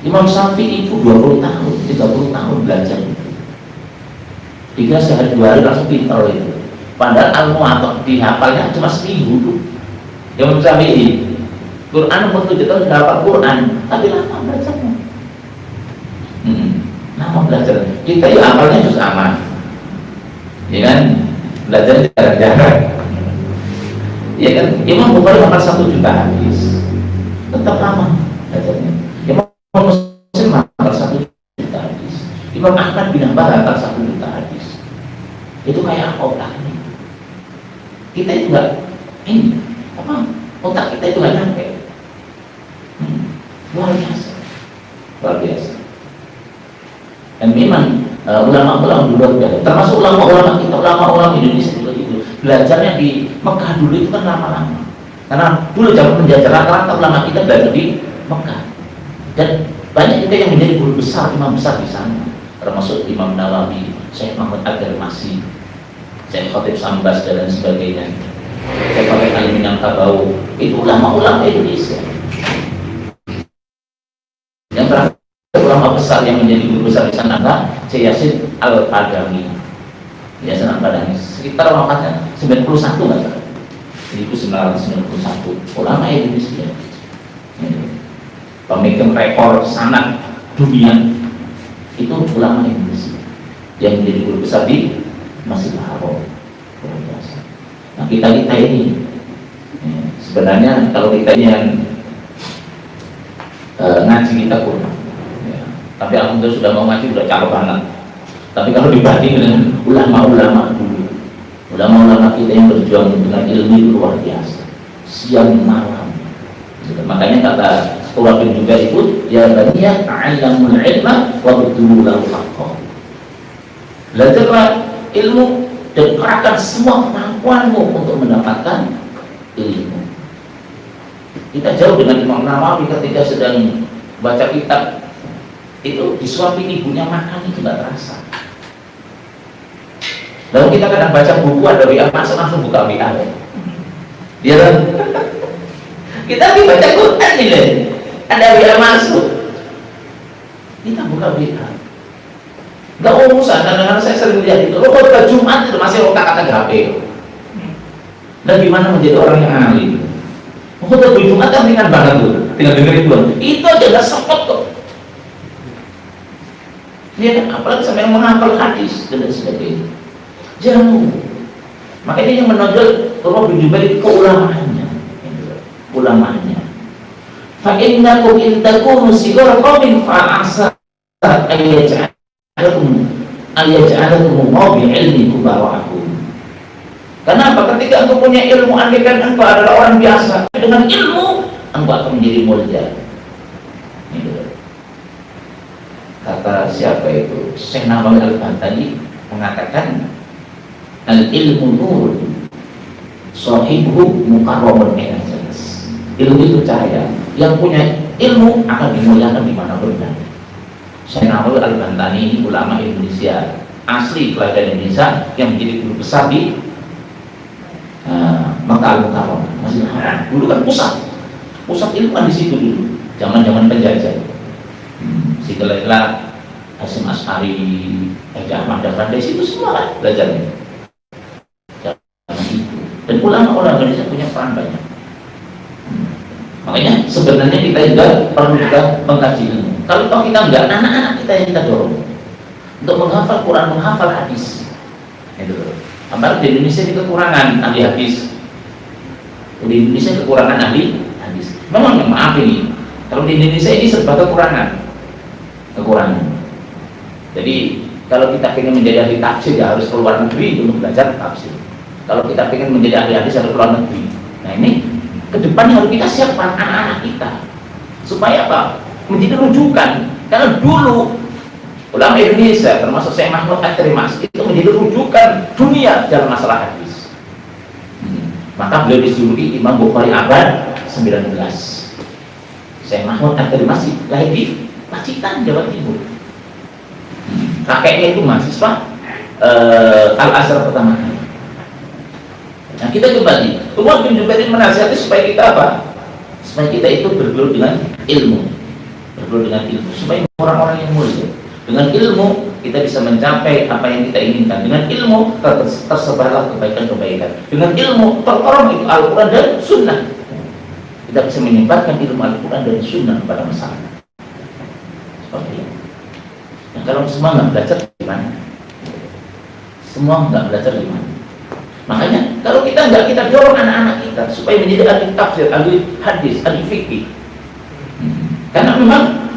Imam Syafi'i itu 20 tahun, 30 tahun belajar itu. Tiga sehari 2 hari langsung pintar itu. Padahal al-mu'atok dihafalnya cuma seminggu tuh. Imam Syafi'i Quran umur 7 tahun sudah hafal Quran, tapi lama belajarnya. Lama belajar. Kita ya hafalnya juz aman, ya kan? Belajar jarang-jarang, ya kan? Imam Bukhari hafal 1 juta hadis, tetap lama belajarnya. Imam Muslim hafal 1 juta hadis. Imam Ahmad bin Hanbal hafal 1 juta hadis. Itu kayak otak ini. Kita itu enggak ini apa? Otak kita itu enggak nyampe. Luar biasa. Luar biasa. Dan memang ulama-ulama dulu ada, termasuk ulama-ulama kita, ulama-ulama Indonesia juga itu belajarnya di Mekah dulu itu kan lama-lama. Karena dulu zaman penjajah rata-rata ulama kita belajar di Mekah. Dan banyak juga yang menjadi guru besar, imam besar di sana, termasuk Imam Nawawi, Syekh Muhammad Ad-Darmasi, Syekh Khatib Sambas dan lain sebagainya. Syekh Khatib Al-Minangkabau, itu ulama-ulama Indonesia. Yang terakhir ulama besar yang menjadi guru besar di sana adalah Syekh Yasin Al-Padami. Yasin Al-Padami sekitar wafatnya 91 nggak salah, 1991. Ulama Indonesia, pemegang rekor sanad dunia itu ulama Indonesia yang menjadi guru besar di Masjidil Haram. Nah kita ini sebenarnya kalau kita ini yang ngaji kita kurang. Tapi alhamdulillah sudah mau ngaji, sudah cakep banget. Tapi kalau dibanding dengan ulama-ulama dulu, ulama-ulama kita yang berjuang dengan ilmu itu luar biasa, siang malam. Makanya kata Urwah bin Zubair itu, ya baniya ta'allamul ilma wa butulu lahu haqqahu. Belajarlah ilmu dan kerahkan semua kemampuanmu untuk mendapatkan ilmu. Kita jauh dengan Imam Nawawi ketika sedang baca kitab itu disuapin ibunya makan itu nggak terasa. Lalu kita kadang baca buku ada WA masuk langsung buka WA. Dia kan? Kita lagi baca Quran ini ada WA masuk, kita buka WA. Nggak urusan, kadang-kadang saya sering lihat itu. Lo khutbah Jumat itu masih otak-atik HP. Dan gimana menjadi orang yang alim? Khutbah Jumat kan ringan banget tuh, tinggal dengerin doang. Itu aja nggak sempet kok. Ya kan, apalagi sampai yang menghafal hadis dan sebagainya. Jangan. Makanya yang menonjol Urwah bin Zubair itu keulamaannya. Ulamanya. Fa innakum in takunu sigara qaumin fa asa ayaj'alakum bi ilmi kubara'akum. Karena apa? Ketika engkau punya ilmu, andaikan engkau adalah orang biasa, dengan ilmu engkau akan menjadi mulia. Kata siapa itu? Syekh Nawawi Al-Bantani mengatakan al-ilmu nur Sahibu mukarramun enak jelas. Ilmu itu cahaya. Yang punya ilmu akan dimuliakan dimanapun berada. Syekh Nawawi Al-Bantani ini ulama Indonesia asli kelahiran Indonesia yang menjadi guru besar di Makkah Al-Mukarramah, Masjidil Haram. Dulu kan pusat ilmu kan di situ dulu, zaman penjajah. Si Kelaila, Hasyim Asy'ari, Haji Ahmad Dahlan, dari situ semua kan belajarnya. Dan ulama-ulama Indonesia punya peran banyak. Makanya sebenarnya kita juga perlu mengkaji ilmu. Kalau kita enggak, anak-anak kita yang kita dorong untuk menghafal Quran, menghafal hadis. Itu. Apalagi di Indonesia ini kekurangan ahli hadis. Di Indonesia kekurangan ahli hadis. Memang maaf ini, kalau di Indonesia ini serba kekurangan. Jadi kalau kita ingin menjadi ahli tafsir ya harus keluar negeri untuk belajar tafsir. Kalau kita ingin menjadi ahli hadis harus keluar negeri. Nah ini kedepannya harus kita siapkan anak-anak kita supaya apa? Menjadi rujukan. Karena dulu ulama Indonesia termasuk Syekh Mahmud At-Tirmidzi itu menjadi rujukan dunia dalam masalah hadis. Maka beliau dijuluki Imam Bukhari abad 19. Syekh Mahmud At-Tirmidzi lahir di Pacitan, Jawa Timur. Kakeknya itu mahasiswa Al-Azhar pertama kali. Nah kita kembali, Umar bin Jubair ini menasihati supaya kita apa? Supaya kita itu bergelut dengan ilmu, supaya orang-orang yang mulia. Dengan ilmu kita bisa mencapai apa yang kita inginkan. Dengan ilmu tersebarlah kebaikan-kebaikan. Dengan ilmu terorong itu Al-Quran dan Sunnah. Kita bisa menyebarkan ilmu Al-Quran dan Sunnah kepada masyarakat. Seperti itu. Nah kalau semua nggak belajar gimana? Semua nggak belajar gimana? Makanya kalau kita nggak, kita dorong anak-anak kita supaya menjadi ahli tafsir, ahli hadis, ahli fikih. Karena memang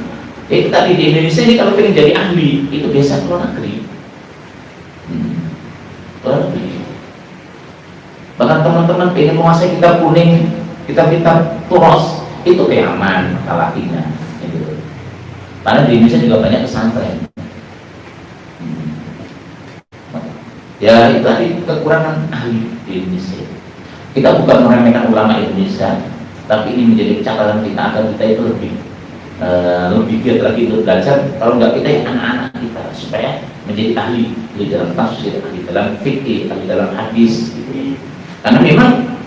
itu tadi di Indonesia ini kalau pengen jadi ahli itu biasa keluar negeri. Keluar negeri. Bahkan teman-teman pengen menguasai kitab kuning, kitab-kitab turos itu kayak aman kalahinya. Gitu. Karena di Indonesia juga banyak pesantren. Ya itu tadi kekurangan ahli di Indonesia. Kita bukan meremehkan ulama Indonesia, tapi ini menjadi catatan kita agar kita itu lebih giat lagi untuk belajar. Kalau enggak kita anak-anak kita supaya menjadi ahli di dalam tafsir, ahli dalam fikih, ahli dalam hadis. Karena memang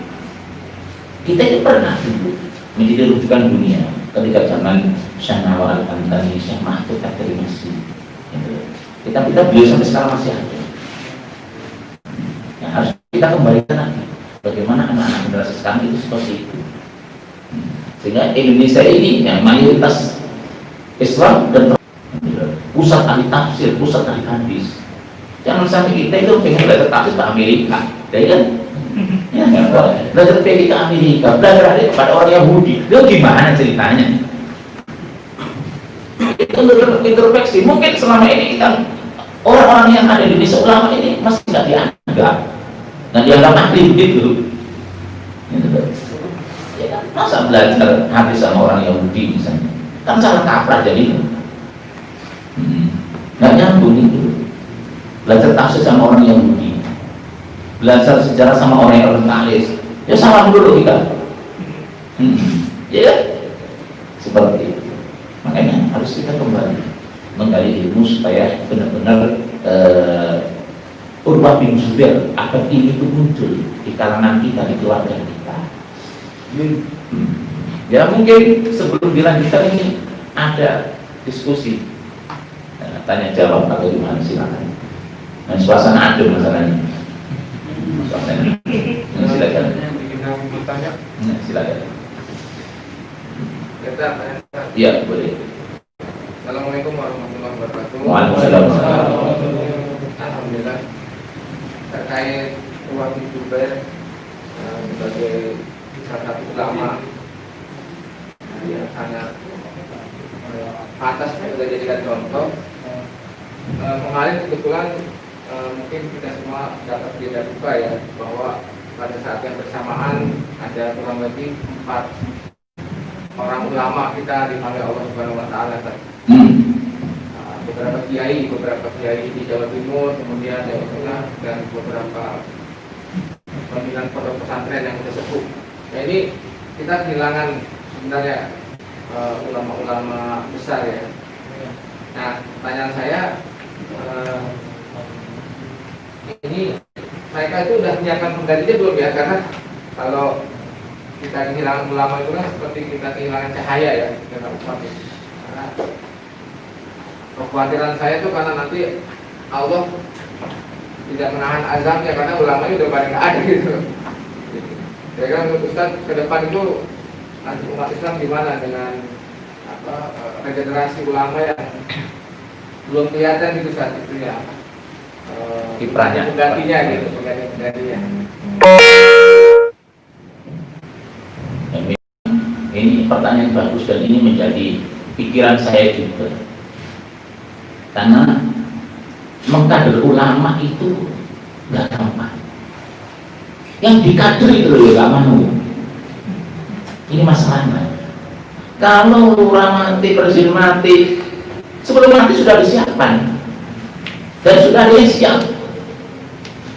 kita itu pernah dulu menjadi rujukan dunia ketika zaman Syekh Nawawi Al-Bantani, Syekh Mahmud At-Tirmidzi. Kita beliau sampai sekarang masih ada. Harus kita kembalikan lagi bagaimana anak-anak generasi sekarang itu seperti itu, sehingga Indonesia ini yang mayoritas Islam dan pusat ahli tafsir, pusat ahli hadis. Jangan sampai kita itu pengen belajar tafsir ke Amerika, ya kan? Ya, belajar fikih ke Amerika, belajar hadis kepada orang Yahudi. Itu gimana ceritanya? Itu introspeksi. Mungkin selama ini kita orang-orang yang ada di Indonesia, ulama ini masih nggak dianggap. Nah dianggap ahli begitu. Ya kan? Masa belajar hadis sama orang Yahudi misalnya? Kan salah kaprah jadi. Nggak nyambung itu. Belajar tafsir sama orang Yahudi, belajar sejarah sama orang yang orientalis. Ya sama dulu kita. Ya seperti itu. Makanya harus kita kembali menggali ilmu supaya benar-benar Urwah bin Zubair akan ini itu muncul di kalangan kita, di keluarga kita. Ya mungkin sebelum dilanjutkan ini ada diskusi, tanya jawab atau gimana silakan. Nah, suasana adem masalahnya. Suasana. Silakan. Silakan. Iya boleh. Assalamualaikum warahmatullahi wabarakatuh. Waalaikumsalam. Alhamdulillah. Terkait Urwah bin Zubair sebagai salah satu ulama yang sangat pantas untuk dijadikan contoh. Kemarin kebetulan mungkin kita semua dapat tidak buka ya bahwa pada saat yang bersamaan ada kurang lebih 4 orang ulama kita dipanggil Allah Subhanahu Wa Taala. Beberapa kiai di Jawa Timur, kemudian Jawa Tengah, dan beberapa pimpinan pondok pesantren yang sesepuh. Nah ini kita kehilangan sebenarnya ulama-ulama besar ya. Nah pertanyaan saya, ini mereka itu sudah menyiapkan penggantinya belum ya? Karena kalau kita kehilangan ulama itu kan seperti kita kehilangan cahaya ya, karena umat ini. Karena kekhawatiran saya itu karena nanti Allah tidak menahan azabnya karena ulama itu udah pada nggak ada gitu. Ya kan menurut Ustaz ke depan itu nanti umat Islam gimana dengan regenerasi ulama yang belum kelihatan gitu saat itu ya. Kiprahnya. Penggantinya gitu, penggantinya. Ini pertanyaan bagus dan ini menjadi pikiran saya juga. Karena mengkader ulama itu nggak gampang. Yang dikader itu loh nggak mau. Ini masalahnya. Kalau ulama mati, presiden mati, sebelum mati sudah disiapkan dan sudah ada yang siap.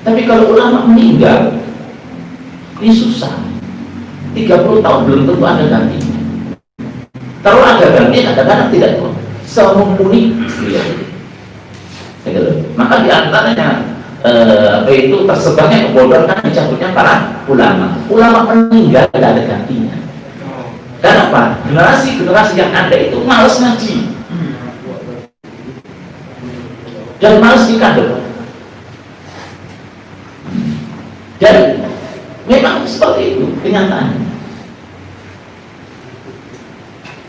Tapi kalau ulama meninggal, ini susah. 30 tahun belum tentu ada gantinya. Kalau ada ganti, kadang-kadang tidak semumpuni. Maka diantaranya itu tersebarnya kebodohan kan dicabutnya para ulama. Ulama meninggal tidak ada gantinya. Kenapa? Generasi yang ada itu malas ngaji dan malas dikader. Dan memang seperti itu kenyataannya.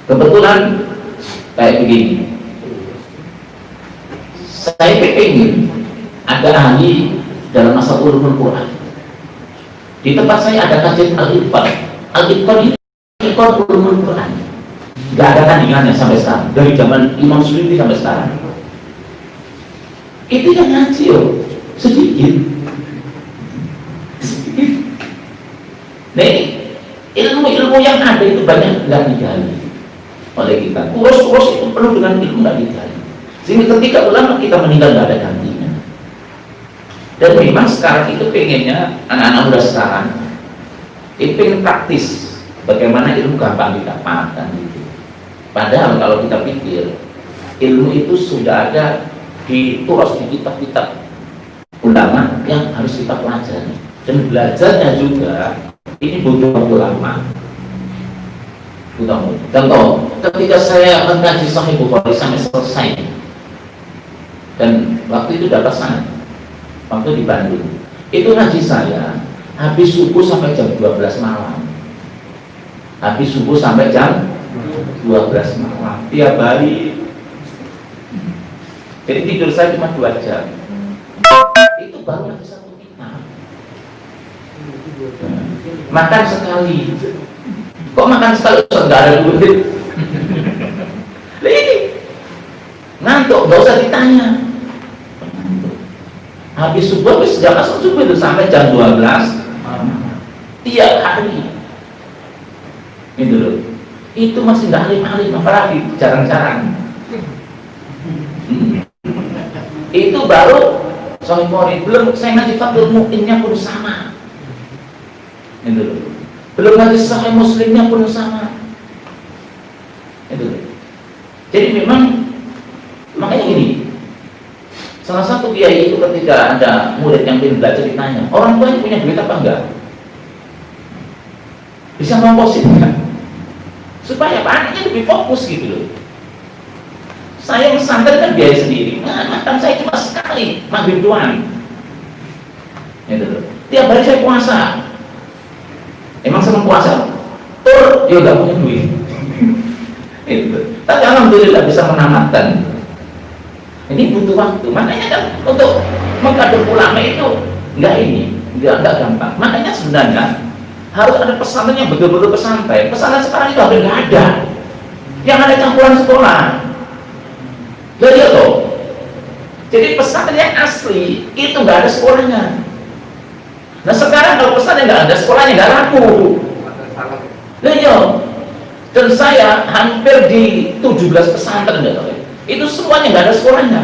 Kebetulan kayak begini, saya ingin ada ahli dalam masa ulumul Quran. Di tempat saya ada kajian Al-Itqan. Al-Itqan ini Al-Itqan ulumul Quran. Gak ada tandingannya sampai sekarang. Dari zaman Imam Suyuti sampai sekarang. Itu yang ngaji sedikit. Nah, ilmu-ilmu yang ada itu banyak nggak digali oleh kita. Kurus-kurus itu penuh dengan ilmu nggak digali. Sehingga ketika ulama kita meninggal nggak ada gantinya. Dan memang sekarang itu pengennya anak-anak muda sekarang itu pengen praktis bagaimana ilmu gampang didapatkan gitu. Padahal kalau kita pikir ilmu itu sudah ada ditulis di kitab-kitab ulama yang harus kita pelajari dan belajarnya juga. Ini butuh waktu lama. Contoh, ketika saya mengkaji Sahih Bukhari sampai selesai, dan waktu itu dapat sanad, waktu di Bandung, itu ngaji saya habis subuh sampai jam 12 malam. Habis subuh sampai jam 12 malam tiap hari. Jadi tidur saya cuma 2 jam. Itu baru ngaji satu kitab. Makan sekali. Kok makan sekali nggak ada duit? Ini ngantuk, nggak usah ditanya. Habis subuh, habis sejak asal subuh itu sampai jam 12 tiap hari. Itu loh. Itu masih nggak alim-alim, apalagi jarang-jarang. Itu baru Sahih Bukhari, belum saya ngaji Fathul Mu'innya pun sama. Itu loh. Belum ngaji Sahih Muslimnya pun sama. Itu loh. Jadi memang makanya gini. Salah satu kiai itu ketika ada murid yang ingin belajar ditanya, orang tuanya punya duit apa enggak? Bisa ngomposin enggak? Supaya anaknya lebih fokus gitu loh. Saya pesantren kan biaya sendiri. Nah, makan saya cuma sekali, maghrib doang. Gitu loh. Tiap hari saya puasa. Emang senang puasa? Tur, ya nggak punya duit. Itu. Tapi alhamdulillah bisa menamatkan. Ini butuh waktu. Makanya kan untuk mengkader ulama itu nggak gampang. Makanya sebenarnya harus ada pesantren yang betul-betul pesantren. Pesantren sekarang itu hampir nggak ada. Yang ada campuran sekolah. Jadi loh. Jadi pesantren yang asli itu nggak ada sekolahnya. Nah sekarang kalau pesantren nggak ada sekolahnya nggak laku. Dan saya hampir di 17 pesantren itu semuanya nggak ada sekolahnya.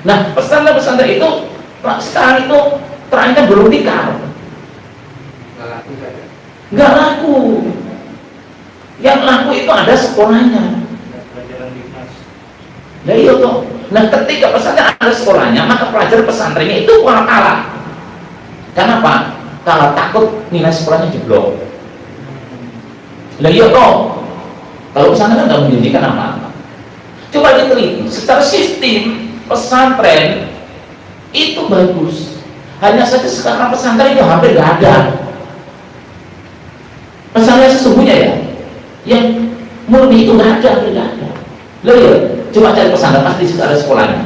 Nah pesantren-pesantren itu sekarang itu terancam belum tikar. nggak laku saja. Nggak laku. Yang laku itu ada sekolahnya. Pelajaran di kelas. Nah iya toh. Nah ketika pesantren ada sekolahnya, maka pelajar pesantrennya itu kurang kalah. Kenapa? Kalau takut nilai sekolahnya jeblok. Lah iya toh. Kalau pesantren kan nggak menjanjikan apa-apa. Coba diteliti, secara sistem pesantren itu bagus. Hanya saja sekarang pesantren itu hampir nggak ada. Pesantren sesungguhnya ya, yang murni itu nggak ada, hampir nggak ada. Loh ya, coba cari pesantren pasti di situ ada sekolahnya.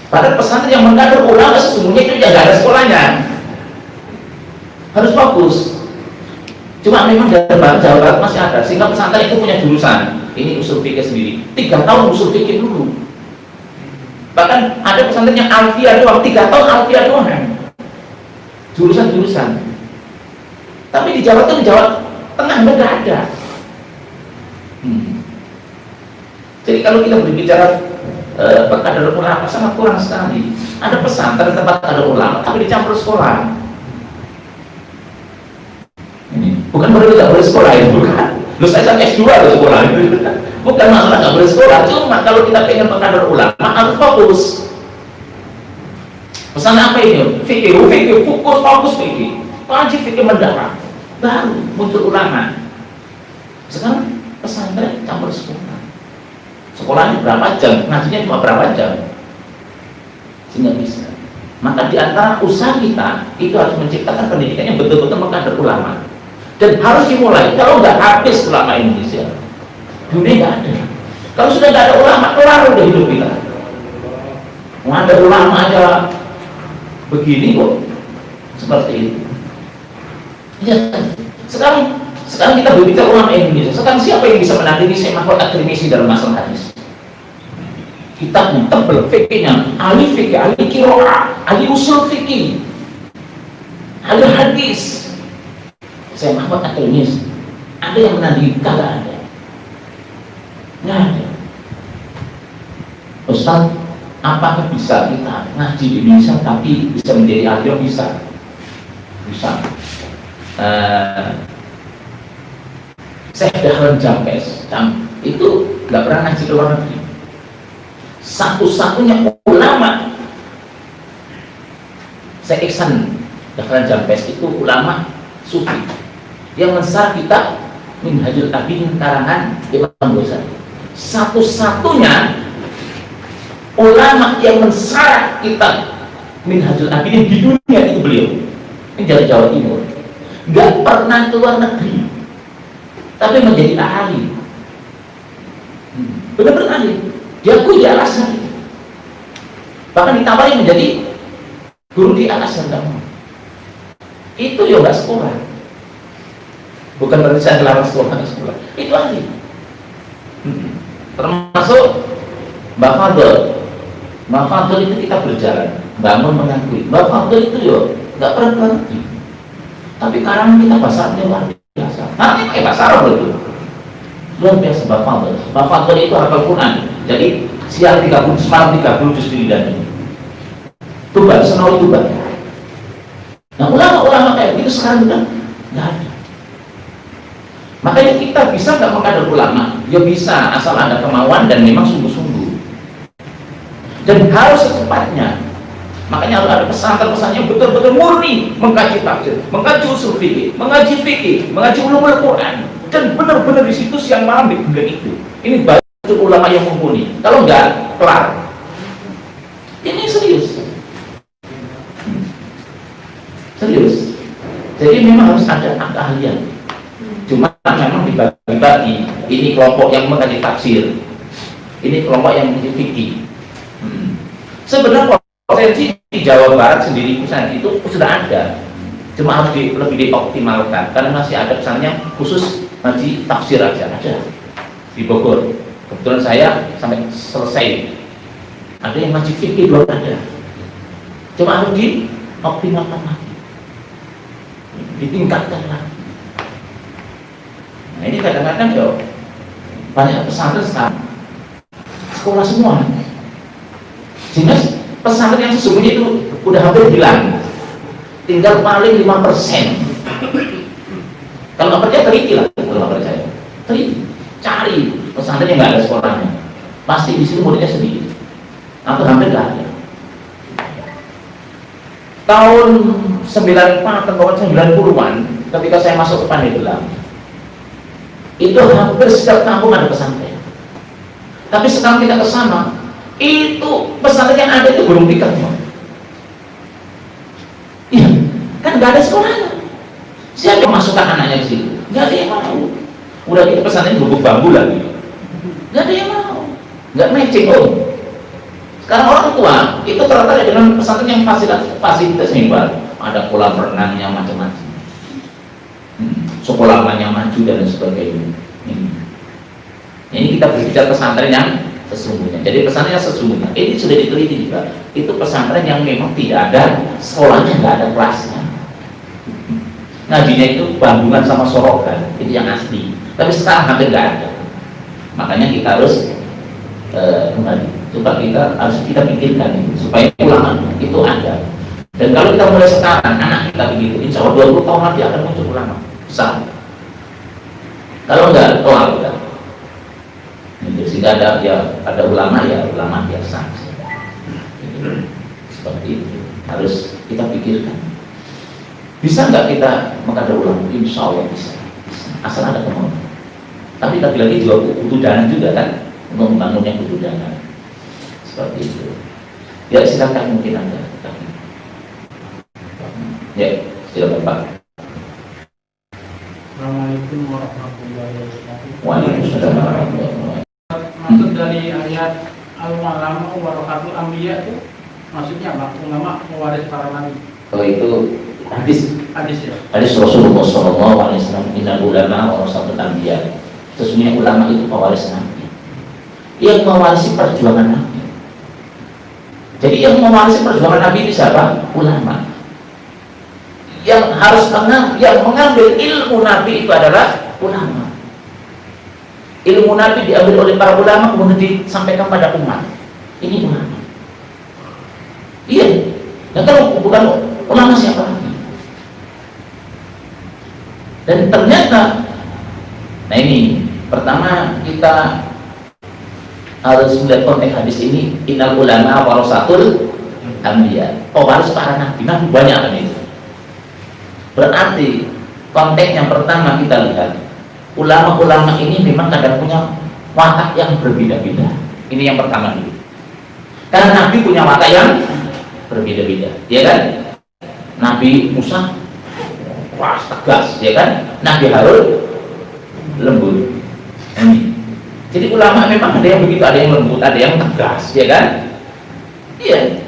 Padahal pesantren yang mengkader ulama sesungguhnya itu nggak ada sekolahnya. Harus fokus. Cuma memang dalam Jawa Barat masih ada, sehingga pesantren itu punya jurusan. Ini usul fikih sendiri. 3 tahun usul fikih dulu. Bahkan ada pesantren yang alfiah doang, 3 tahun alfiah doang. Jurusan-jurusan. Tapi di Jawa itu di Jawa Tengah nggak ada. Jadi kalau kita berbicara kader ulama sangat kurang sekali. Ada pesantren tempat kader ulama, tapi dicampur sekolah. Bukan berarti nggak boleh sekolah itu, bukan. Lu saya S2 loh sekolah itu. Bukan masalah nggak boleh sekolah, cuma kalau kita pengen mengkader ulama harus fokus. Pesan apa ini? Fikih, fokus fikih. Wajib fikih mendalam, baru muncul ulama. Sekarang pesantren campur sekolah. Sekolahnya berapa jam? Ngajinya cuma berapa jam? Sehingga bisa. Maka di antara usaha kita itu harus menciptakan pendidikan yang betul-betul mengkader ulama. Dan harus dimulai. Kalau nggak habis ulama Indonesia, dunia nggak ada. Kalau sudah nggak ada ulama, kelar udah hidup kita. Mau ada ulama aja begini kok, seperti itu. Ya, sekarang kita berbicara ulama Indonesia. Sekarang siapa yang bisa menandingi Syekh Mahfud At-Tirmizi dalam masalah hadis? Kitabnya tebel, fikihnya, ahli fikih, ahli qiraah, ahli usul fikih, ahli hadis. Saya Mahfud At-Tirmizi, ada yang menandingi? Kagak ada. Nggak ada. Ustaz, apakah bisa kita ngaji di Indonesia tapi bisa menjadi ahli? Bisa. Syekh Dahlan Jampes itu nggak pernah ngaji ke luar negeri. Satu-satunya ulama Syekh Ihsan Dahlan Jampes itu ulama sufi yang mensar kitab Minhajul Abidin karangan Imam Ghazali. Satu-satunya ulama yang mensar kitab Minhajul Abidin di dunia itu beliau. Ini dari Jawa Timur. Nggak pernah keluar negeri, tapi menjadi ahli. Benar-benar ahli. Diakui di Al-Azhar. Bahkan ditawari menjadi guru di Al-Azhar. Itu ya nggak sekolah. Bukan berarti saya ngelarang sekolah. Itu ahli. Termasuk Mbak Fadl itu kita berjalan, bangun mengakui. Mbak Fadl itu ya nggak pernah keluar negeri. Tapi karangan kita bahasa Arabnya luar biasa. Nanti pakai bahasa Arab itu luar biasa. Mbak Fadl itu hafal Quran. Jadi siang 30, semalam 30 juz dilidani. Itu baru senau itu baru. Nah ulama-ulama kayak gitu sekarang udah nggak ada. Makanya kita bisa nggak mengkader ulama? Ya bisa, asal ada kemauan dan memang sungguh-sungguh. Dan harus secepatnya. Makanya harus ada pesantren-pesantren yang betul-betul murni mengkaji tafsir, mengkaji usul fikih, mengaji ulumul Quran, dan benar-benar di situs yang malam di bulan itu. Ini baru ulama yang mumpuni. Kalau enggak, kelar. Ini serius. Serius. Jadi memang harus ada keahlian. Cuma memang dibagi-bagi. Ini kelompok yang mengkaji tafsir, ini kelompok yang mengkaji fikih. Sebenarnya potensi di Jawa Barat sendiri misalnya itu sudah ada, cuma harus lebih dioptimalkan karena masih ada misalnya khusus ngaji tafsir aja ada di Bogor. Kebetulan saya sampai selesai. Ada yang ngaji fikih belum ada, cuma harus dioptimalkan lagi, ditingkatkan lagi. Nah ini kadang-kadang ya banyak pesantren sekarang sekolah semua, sehingga pesantren yang sesungguhnya itu udah hampir hilang. tinggal paling 5%. Kalau nggak percaya teliti lah, kalau nggak percaya teliti, cari pesantren yang nggak ada sekolahnya, pasti di sini muridnya sedikit atau hampir nggak ada. Tahun 94 atau 90-an ketika saya masuk ke Pandeglang, itu hampir setiap kampung ada pesantren. Tapi sekarang kita ke sana, itu pesantren yang ada itu belum pikat. Iya, kan nggak ada sekolahnya. Siapa yang masukkan anaknya ke situ? Nggak ada yang mau. Udah kita pesantren gubuk bambu lagi. Nggak ada yang mau. Nggak matching om. Sekarang orang tua itu tertarik dengan pesantren yang fasilitas hebat. Ada kolam renangnya macam-macam, sekolahannya maju dan sebagainya. Ini kita berbicara pesantren yang sesungguhnya. Jadi pesantren yang sesungguhnya ini sudah diteliti juga. Itu pesantren yang memang tidak ada sekolahnya, nggak ada kelasnya. Ngajinya itu bandungan sama sorokan, itu yang asli. Tapi sekarang hampir nggak ada. Makanya kita harus kembali. Coba kita harus kita pikirkan supaya ulama itu ada. Dan kalau kita mulai sekarang, anak kita begitu, insya Allah 20 tahun lagi akan muncul ulama besar. Kalau enggak, kelar kita. Sehingga ada ulama biasa. Seperti itu harus kita pikirkan. Bisa nggak kita mengkader ulama? Insya Allah bisa. Asal ada kemauan. Tapi lagi juga butuh dana juga kan, untuk membangun yang butuh dana. Seperti itu. Ya silakan mungkin Anda. Ya silakan Pak. Assalamualaikum warahmatullahi wabarakatuh. Waalaikumsalam warahmatullahi wabarakatuh. Maksud dari ayat al-ulama warasatul anbiya itu maksudnya apa? Ulama mewaris para nabi. Oh itu hadis Ya. hadis Rasulullah SAW. Innal ulama warasatul anbiya. Sesungguhnya ulama itu pewaris nabi, yang mewarisi perjuangan nabi. Jadi yang mewarisi perjuangan nabi itu siapa? Ulama. Yang harus mengambil ilmu nabi itu adalah ulama. Ilmu nabi diambil oleh para ulama kemudian disampaikan pada umat. Ini ulama. Iya. Dan kalau bukan ulama siapa lagi? Dan ternyata, nah ini pertama kita harus melihat konteks hadis ini. Innal ulama warasatul anbiya. Pewaris para nabi. Nabi banyak kan itu. Berarti konteks yang pertama kita lihat, ulama-ulama ini memang kadang punya watak yang berbeda-beda. Ini yang pertama dulu. Karena Nabi punya watak yang berbeda-beda, ya kan? Nabi Musa keras tegas, ya kan? Nabi Harun lembut. Jadi ulama memang ada yang begitu, ada yang lembut, ada yang tegas, ya kan? Iya.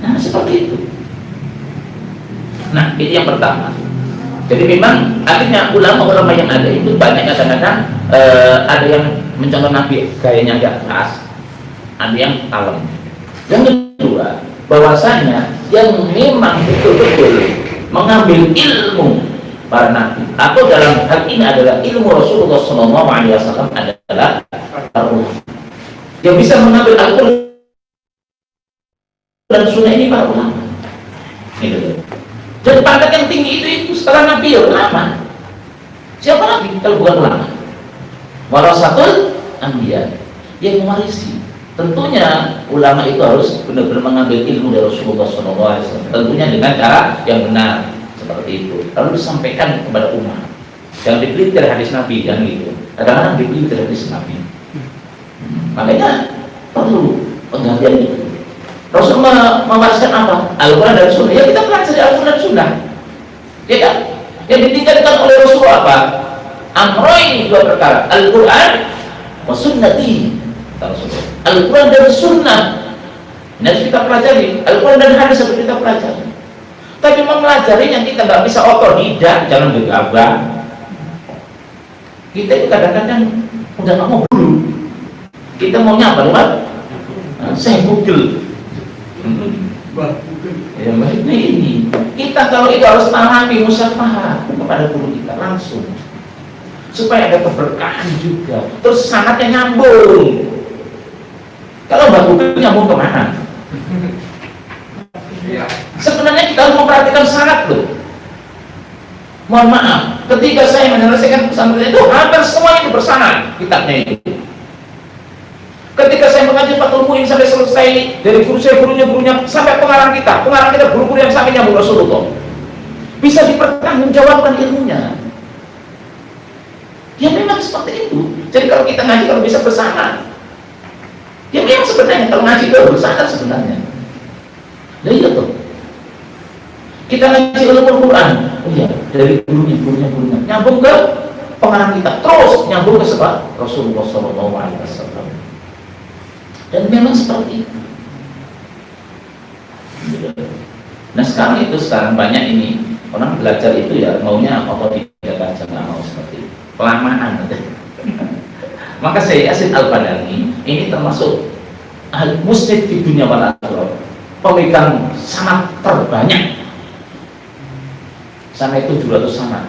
Nah seperti itu. Nah ini yang pertama. Jadi memang artinya ulama-ulama yang ada itu banyak kadang-kadang ada yang mencontoh Nabi gayanya agak keras, ada yang kalem. Yang kedua, bahwasanya yang memang betul-betul mengambil ilmu para nabi atau dalam hal ini adalah ilmu Rasulullah SAW adalah para ulama. Yang bisa mengambil Al-Quran dan Sunnah ini para ulama. Gitu. Dan pangkat yang tinggi itu setelah Nabi ya ulama. Siapa lagi kalau bukan ulama? Warasatul anbiya, yang mewarisi. Tentunya ulama itu harus benar-benar mengambil ilmu dari Rasulullah SAW. Tentunya dengan cara yang benar seperti itu. Lalu disampaikan kepada umat. Jangan dipeliti dari hadis Nabi, jangan gitu. Kadang-kadang dipeliti dari hadis Nabi. Makanya perlu penggantian itu. Rasulullah mewariskan apa? Al-Quran dan Sunnah. Ya kita pelajari Al-Quran dan Sunnah. Ya kan? Yang ditinggalkan oleh Rasulullah apa? Amroin, dua perkara. Al-Quran wa sunnati. Al-Quran dan Sunnah. Ini harus kita pelajari. Al-Quran dan hadis harus kita pelajari. Tapi mempelajari yang kita nggak bisa otodidak, jangan gegabah. Kita itu kadang-kadang udah nggak mau dulu. Kita maunya apa, Pak? Saya Google. Ya baiknya ini kita kalau itu harus pahami musyafahah kepada guru kita langsung supaya ada keberkahan juga, terus sangatnya nyambung. Kalau Mbak Google nyambung kemana? Sebenarnya kita harus memperhatikan syarat loh. Mohon maaf, ketika saya menyelesaikan pesantren itu hampir semua itu bersanad kitabnya itu. Ketika saya mengaji Fathul Muin sampai selesai dari guru saya, gurunya sampai pengarang kita guru-guru yang sampai nyambung Rasulullah, bisa dipertanggungjawabkan ilmunya. Ya memang seperti itu. Jadi kalau kita ngaji kalau bisa bersanad, ya memang sebenarnya kalau ngaji itu bersanad sebenarnya. Nah iya tuh. Kita ngaji ilmu Quran, oh iya, dari gurunya nyambung ke pengarang kita, terus nyambung ke sebab Rasulullah SAW. Dan memang seperti itu. Nah sekarang banyak ini orang belajar itu ya maunya apa tidak baca, nggak mau seperti itu. Kelamaan. Maka saya Yasin Al-Badani ini termasuk musnid di dunia wal akhirah, pemegang sanad terbanyak sampai 700 sanad.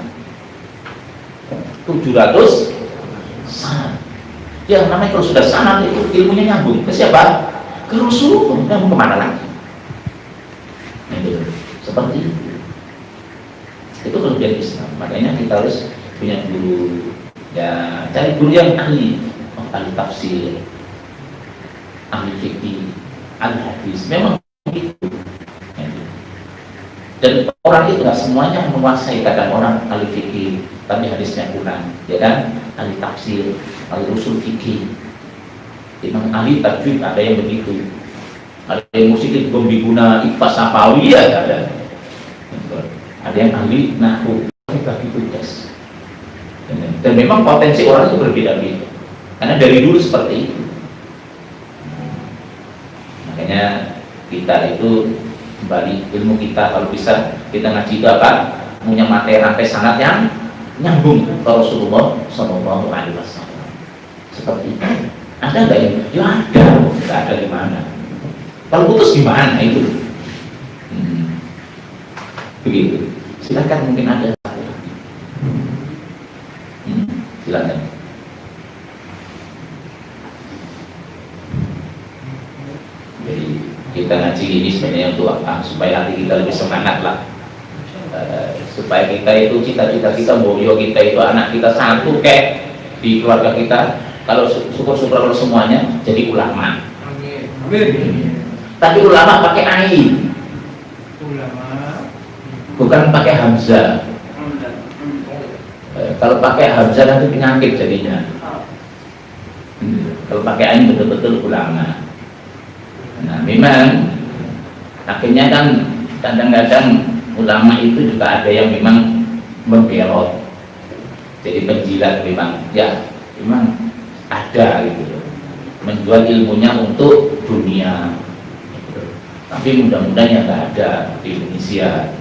700 sanad. Ya namanya kalau sudah sanad itu ilmunya nyambung ke siapa? Ke Rasul. Nyambung kemana lagi? Itu seperti itu. Itu kelebihan Islam. Makanya kita harus punya guru. Ya cari guru yang ahli, ahli tafsir, ahli fikih, ahli hadis. Memang begitu. Dan orang itu nggak semuanya menguasai. Kadang orang ahli fikih tapi hadisnya kurang, ya kan? Ahli tafsir, ahli usul fikih, memang ahli tajwid ada yang begitu, ada yang musik guna ifas safawi ya ada yang ahli nahwu, bagi tugas. Dan memang potensi orang itu berbeda-beda, karena dari dulu seperti itu. Makanya kita itu kembali ilmu kita kalau bisa kita ngaji apa punya materi sampai sanad yang nyambung ke Rasulullah SAW. Seperti itu. Ada nggak yang? Ya ada. Nggak ada di mana? Kalau putus gimana itu? Begitu. Silakan mungkin ada. Silakan. Jadi kita ngaji ini sebenarnya untuk apa? Supaya hati kita lebih semangat lah. Supaya kita itu cita-cita kita, boyo kita itu anak kita satu kayak di keluarga kita. Kalau syukur-syukur kalau semuanya jadi ulama. Amin. Tapi ulama pakai ain, Ulama. bukan pakai hamzah. Kalau pakai hamzah nanti penyakit jadinya. Kalau pakai ain betul-betul ulama. Nah memang akhirnya kan kadang-kadang ulama itu juga ada yang memang membelot, jadi penjilat memang, ya memang ada gitu, menjual ilmunya untuk dunia. Tapi mudah-mudahan yang nggak ada di Indonesia.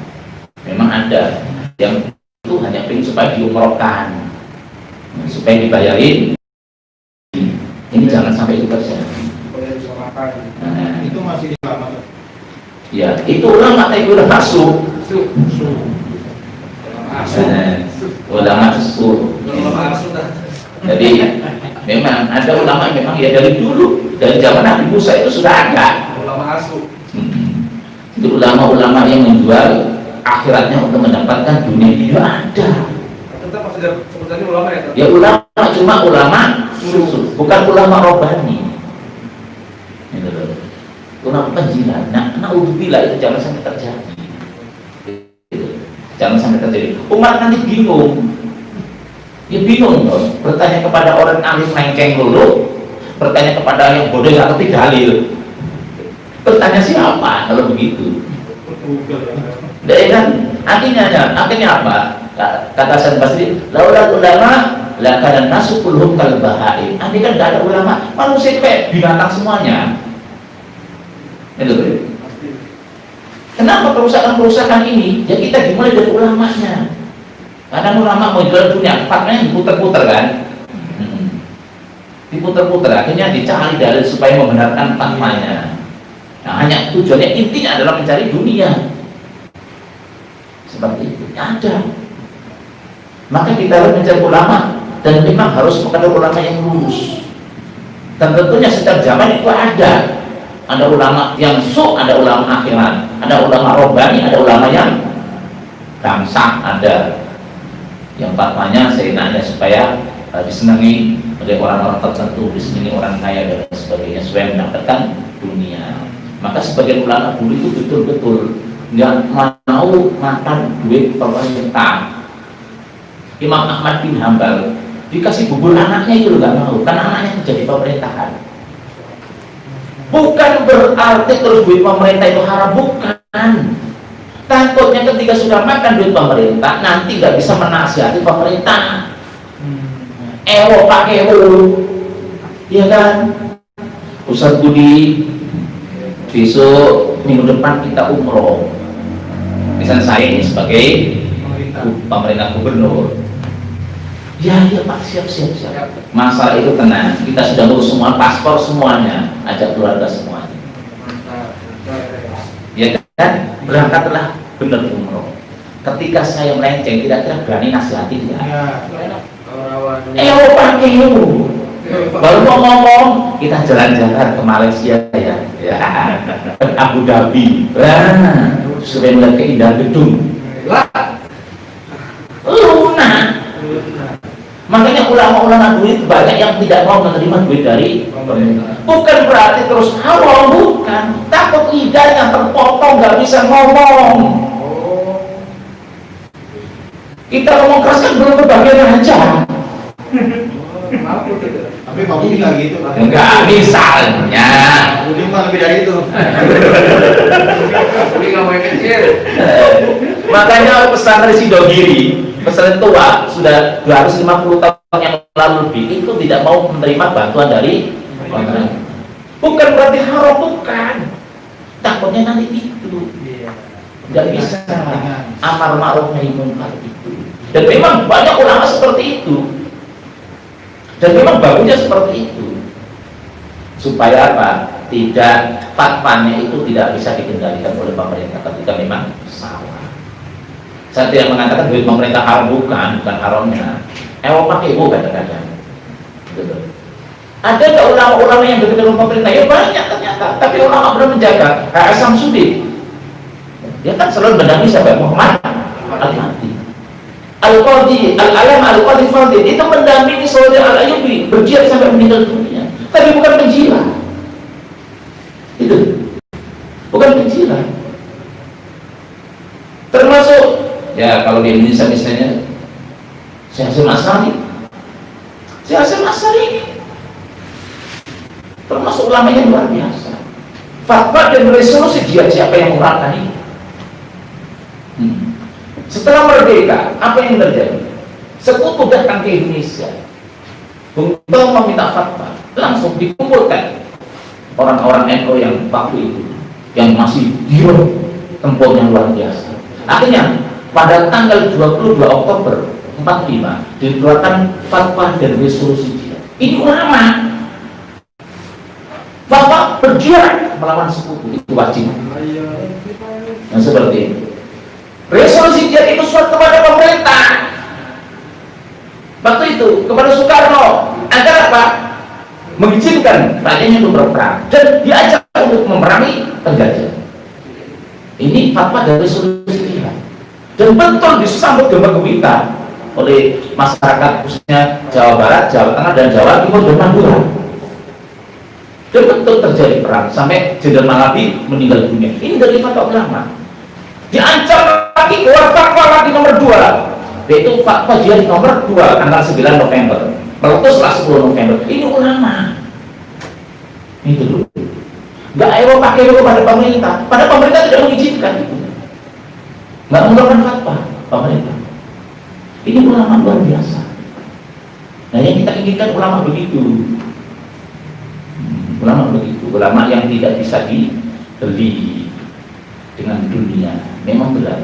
Memang ada yang itu hanya pengen supaya diumrohkan, supaya dibayarin. Ini jangan sampai itu terjadi. Nah, Itu masih lama. ya itu ulama itu udah masuk. Ulama suruh. Jadi memang ada ulama memang ya dari dulu, dari zaman Nabi Musa itu sudah ada. Ulama asuh. Itu ulama-ulama yang menjual akhiratnya untuk mendapatkan dunia itu ada. Tetap masih ada sebutannya ulama ya. Ya ulama cuma ulama susu, bukan ulama robbani. Itu loh. Ulama penjilat. Nah, naudzubillah itu jangan sampai terjadi. Jangan sampai terjadi. Umat nanti bingung. Ya bingung loh. Bertanya kepada orang ahli mengkeng dulu, bertanya kepada yang bodoh yang ngerti dalil. Bertanya siapa kalau begitu? Dari kan akhirnya apa? Kata Hasan Basri, laula ulama la kana nasu kulluhum kal bahaim. Andai kan enggak ada ulama, manusia itu kayak binatang semuanya. Itu. Kenapa kerusakan ini? Ya kita dimulai dari ulamanya. Karena ulama mau jual dunia, faktanya diputer-puter kan? Diputer-puter, akhirnya dicari dalil supaya membenarkan fatwanya. Nah, hanya tujuannya intinya adalah mencari dunia. Seperti itu. Ada. Maka kita harus mencari ulama dan memang harus mengenal ulama yang lurus. Dan tentunya setiap zaman itu ada. Ada ulama yang ada ulama akhirat, ada ulama robbani, ada ulama yang bangsa, ada yang fatwanya seenaknya supaya disenangi oleh orang-orang tertentu, disenangi orang kaya dan sebagainya supaya mendapatkan dunia. Maka sebagian ulama dulu itu betul-betul nggak mau makan duit pemerintah. Imam Ahmad bin Hambal dikasih bubur anaknya itu nggak mau, karena anaknya jadi pemerintahan. Bukan berarti terus duit pemerintah itu haram, bukan. Takutnya ketika sudah makan duit pemerintah nanti nggak bisa menasihati pemerintah. Ewo pakai ewo, ya kan? Ustaz Budi, besok minggu depan kita umroh. Misalnya saya ini sebagai pemerintah gubernur. Ya Pak, siap. Masalah itu tenang, kita sudah ngurus semua, paspor semuanya, ajak keluarga semuanya. Ya kan, berangkatlah benar umroh. Ketika saya melenceng, kira-kira berani nasihati dia. Pakai baru mau ngomong, kita jalan-jalan ke Malaysia ya, Abu Dhabi, supaya melihat keindahan gedung. Lunak. Makanya ulama-ulama dulu itu banyak yang tidak mau menerima duit dari pemerintah. Bukan berarti terus haram, bukan. Takut lidahnya terpotong, nggak bisa ngomong. Kita ngomong keras kan belum berbagian aja. Tapi Pak Budi nggak gitu, Pak. Enggak, misalnya. Budi mah lebih dari itu. Budi nggak mau yang kecil. Makanya pesantren Sidogiri, pesantren tua sudah 250 tahun yang lalu lebih, itu tidak mau menerima bantuan dari pemerintah. Bukan berarti haram, bukan. Takutnya nanti itu tidak bisa amar ma'ruf nahi munkar itu. Dan memang banyak ulama seperti itu. Dan memang bagusnya seperti itu. Supaya apa? Tidak, fatwanya itu tidak bisa dikendalikan oleh pemerintah ketika memang salah. Saya tidak mengatakan duit pemerintah haram, bukan haramnya. Pakai ibu kadang-kadang. Gitu. Ada nggak ulama-ulama yang dekat dengan pemerintah? Ya banyak ternyata. Tapi ulama belum menjaga. Kayak Samsudin, dia kan selalu mendampingi siapa? Muhammad Al-Mahdi. Al-Qadhi, Al-Alam, Al-Qadhi Fadil itu mendampingi Saudi Al-Ayyubi berjihad sampai meninggal dunia. Tapi bukan penjila. Itu bukan penjila. Termasuk ya kalau di Indonesia misalnya Syekh Hasyim Asy'ari ini termasuk ulama yang luar biasa. Fatwa dan resolusi dia siapa yang mengeluarkan ini? Setelah merdeka, apa yang terjadi? Sekutu datang ke Indonesia, Bung Tomo meminta fatwa, langsung dikumpulkan orang-orang NU yang waktu itu, yang masih gila tempur yang luar biasa. Akhirnya pada tanggal 22 Oktober 45 dikeluarkan fatwa dan resolusi dia. Ini ulama. Fatwa berjihad melawan sekutu itu wajib. Nah seperti itu. Resolusi jihad itu surat kepada pemerintah. Waktu itu kepada Soekarno agar apa? Mengizinkan rakyatnya untuk berperang dan diajak untuk memerangi penjajah. Ini fatwa dari resolusi jihad. Dan betul disambut gembira oleh masyarakat khususnya Jawa Barat, Jawa Tengah, dan Jawa Timur dan Madura. Dan betul terjadi perang sampai Jenderal Malabi meninggal dunia. Ini dari fatwa ulama. Diancam lagi keluar fatwa lagi nomor 2, yaitu fatwa jihad nomor 2 tanggal 9 November, meletuslah 10 November. Ini ulama. Itu dulu. Nggak pakai dulu pada pemerintah. Pada pemerintah tidak mengizinkan itu. Nggak mengeluarkan fatwa pemerintah. Ini ulama luar biasa. Nah yang kita inginkan ulama begitu. Ulama begitu. Ulama yang tidak bisa dibeli dengan dunia. Memang berat.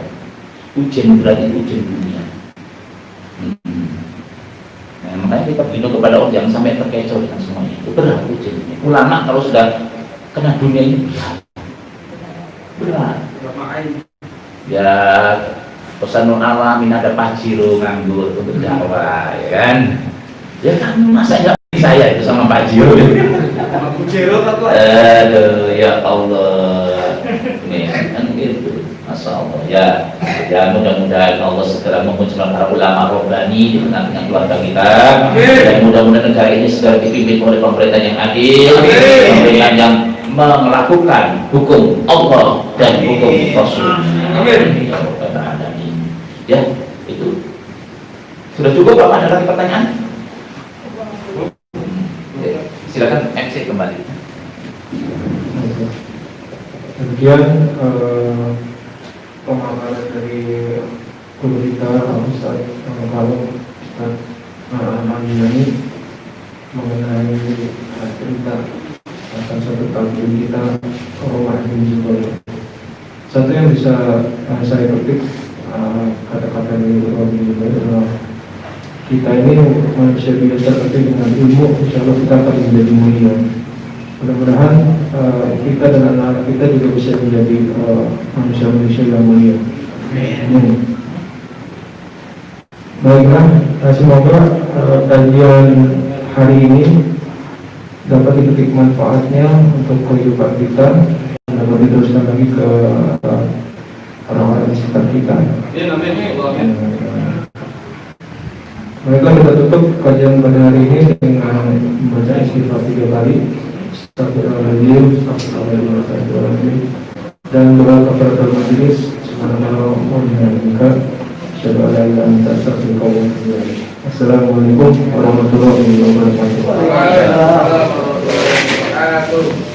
Ujian berat itu ujian dunia. Nah, makanya kita berdoa kepada Allah jangan sampai terkecoh dengan semuanya. Itu berat ujiannya. Ulama kalau sudah kena dunia ini berat. Ya pesanun alamin ada Pajero nganggur untuk Jawa, ya kan? Ya kan masa nggak saya itu sama Pajero. Aku zero atau Aduh, ya Allah. Nih, kan gitu. Masya Allah. Ya mudah-mudahan Allah segera memunculkan para ulama robbani di tengah-tengah keluarga kita. Dan mudah-mudahan negara ini segera dipimpin oleh pemerintah yang adil, pemerintah yang melakukan hukum Allah dan hukum Rasul. Amin. Ya, itu. Sudah cukup Bapak, ada lagi pertanyaan? Silakan MC kembali. Demikian pemaparan dari guru kita Ustaz kalau Ustaz Al-Amani mengenai cerita akan satu tahun kita Umar bin Zubair. Satu yang bisa saya petik kata-kata dari Umar bin Zubair adalah kita ini manusia biasa, tapi dengan ilmu insya Allah kita akan menjadi mulia. Mudah-mudahan kita dan anak-anak kita juga bisa menjadi manusia-manusia yang mulia. Amin. Baiklah, semoga kajian hari ini dapat dipetik manfaatnya untuk kehidupan kita dan dapat diteruskan lagi ke orang-orang di sekitar kita. Baiklah, kita tutup kajian pada hari ini dengan membaca istighfar 3 kali. Astagfirullahaladzim, astagfirullahaladzim, dan doa kafaratul majelis. Subhanallah wa bihamdika, asyhadu an la ilaha illa anta, astaghfiruka wa atubu ilaik. Assalamualaikum warahmatullahi wabarakatuh. Waalaikumsalam warahmatullahi wabarakatuh.